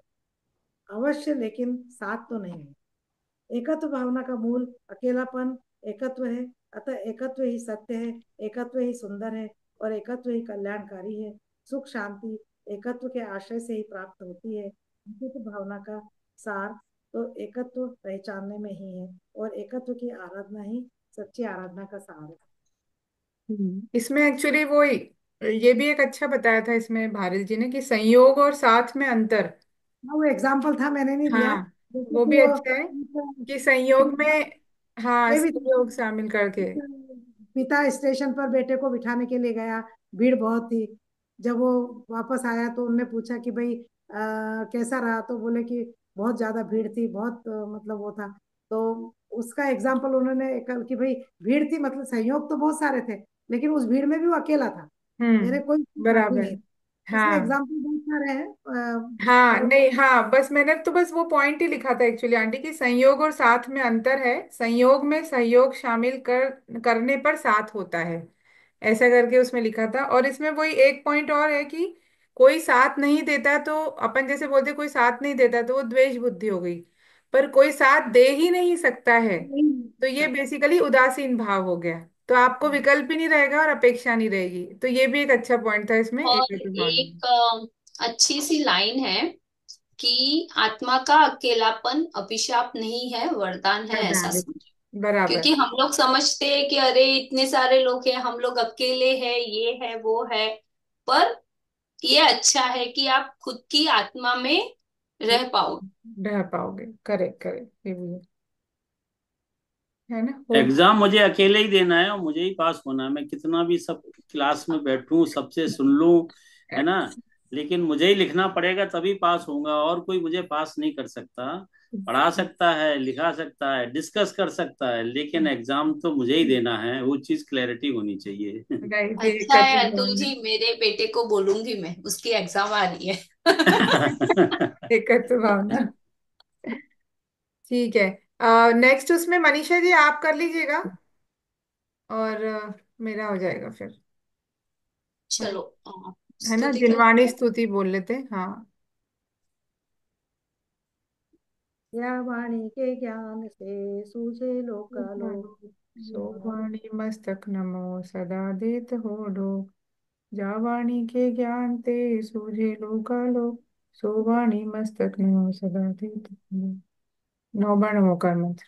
अवश्य, लेकिन साथ तो नहीं है। एकत्व भावना का मूल अकेलापन एकत्व है। अतः एकत्व ही सत्य है, एकत्व ही सुंदर है और एकत्व ही कल्याणकारी है। सुख शांति एकत्व के आश्रय से ही प्राप्त होती है। एकत्व भावना का सार तो एकत्व पहचानने में ही है और एकत्व की आराधना ही सच्ची आराधना का सार है। इसमें एक्चुअली वो ये भी एक अच्छा बताया था इसमें भारत जी ने कि संयोग और साथ में अंतर। हाँ, वो एग्जाम्पल था, मैंने नहीं दिया। हाँ, जैसे वो कि भी वो अच्छा है कि संयोग में, हाँ, ये भी संयोग शामिल करके। पिता स्टेशन पर बेटे को बिठाने के लिए गया, भीड़ बहुत थी। जब वो वापस आया तो उनने पूछा कि भाई कैसा रहा, तो बोले कि बहुत ज्यादा भीड़ थी, बहुत मतलब वो था। तो उसका एग्जाम्पल उन्होंने कि भाई भीड़ थी, मतलब सहयोग तो बहुत सारे थे, लेकिन उस भीड़ में भी वो अकेला था, मेरे कोई साथी बराबर। नहीं था। इसलिए हाँ एग्जाम्पल बहुत सारे हैं। हाँ, पर नहीं, हाँ, बस मैंने तो बस वो पॉइंट ही लिखा था एक्चुअली आंटी कि संयोग और साथ में अंतर है। संयोग में सहयोग शामिल करने पर साथ होता है, ऐसा करके उसमें लिखा था। और इसमें वही एक पॉइंट और है कि कोई साथ नहीं देता तो अपन जैसे बोलते कोई साथ नहीं देता तो वो द्वेष बुद्धि हो गई। पर कोई साथ दे ही नहीं सकता है नहीं तो ये था। बेसिकली उदासीन भाव हो गया। तो आपको विकल्प ही नहीं रहेगा और अपेक्षा नहीं रहेगी। तो ये भी एक अच्छा पॉइंट था इसमें और एक भाव में। एक अच्छी सी लाइन है कि आत्मा का अकेलापन अभिशाप नहीं है, वरदान है, ऐसा वरदान है। समझो। बराबर। क्योंकि हम लोग समझते हैं कि अरे इतने सारे लोग हैं, हम लोग अकेले हैं, ये है वो है। पर ये अच्छा है कि आप खुद की आत्मा में रह पाओ। रह पाओगे, करेक्ट करेक्ट, ये भी है ना हो। एग्जाम मुझे अकेले ही देना है और मुझे ही पास होना है। मैं कितना भी सब क्लास में बैठूं, सबसे सुन लूं, है ना, लेकिन मुझे ही लिखना पड़ेगा तभी पास होऊंगा। और कोई मुझे पास नहीं कर सकता। पढ़ा सकता है, लिखा सकता है, डिस्कस कर सकता है, लेकिन एग्जाम तो मुझे ही देना है। वो चीज क्लैरिटी होनी चाहिए। राइट, ये अच्छा है एकत्व अतुल भावना। जी, मेरे बेटे को बोलूंगी मैं, उसकी एग्जाम आ रही है। एकत्व भावना। ठीक है। नेक्स्ट उसमें मनीषा जी आप कर लीजिएगा और मेरा हो जाएगा फिर। चलो, है ना, स्तुति कर जिनवाणी लेते स्तुति बोल लेते हैं, हाँ। या वाणी के ज्ञान से सूझे लोकालोक। सोवाणी मस्तक नमो सदा देत हो डोक। जावाणी के ज्ञान ते सूझे लोकालो। सोवाणी मस्तक नमो सदा देत हो डोक। नौबार ओंकार मंत्र।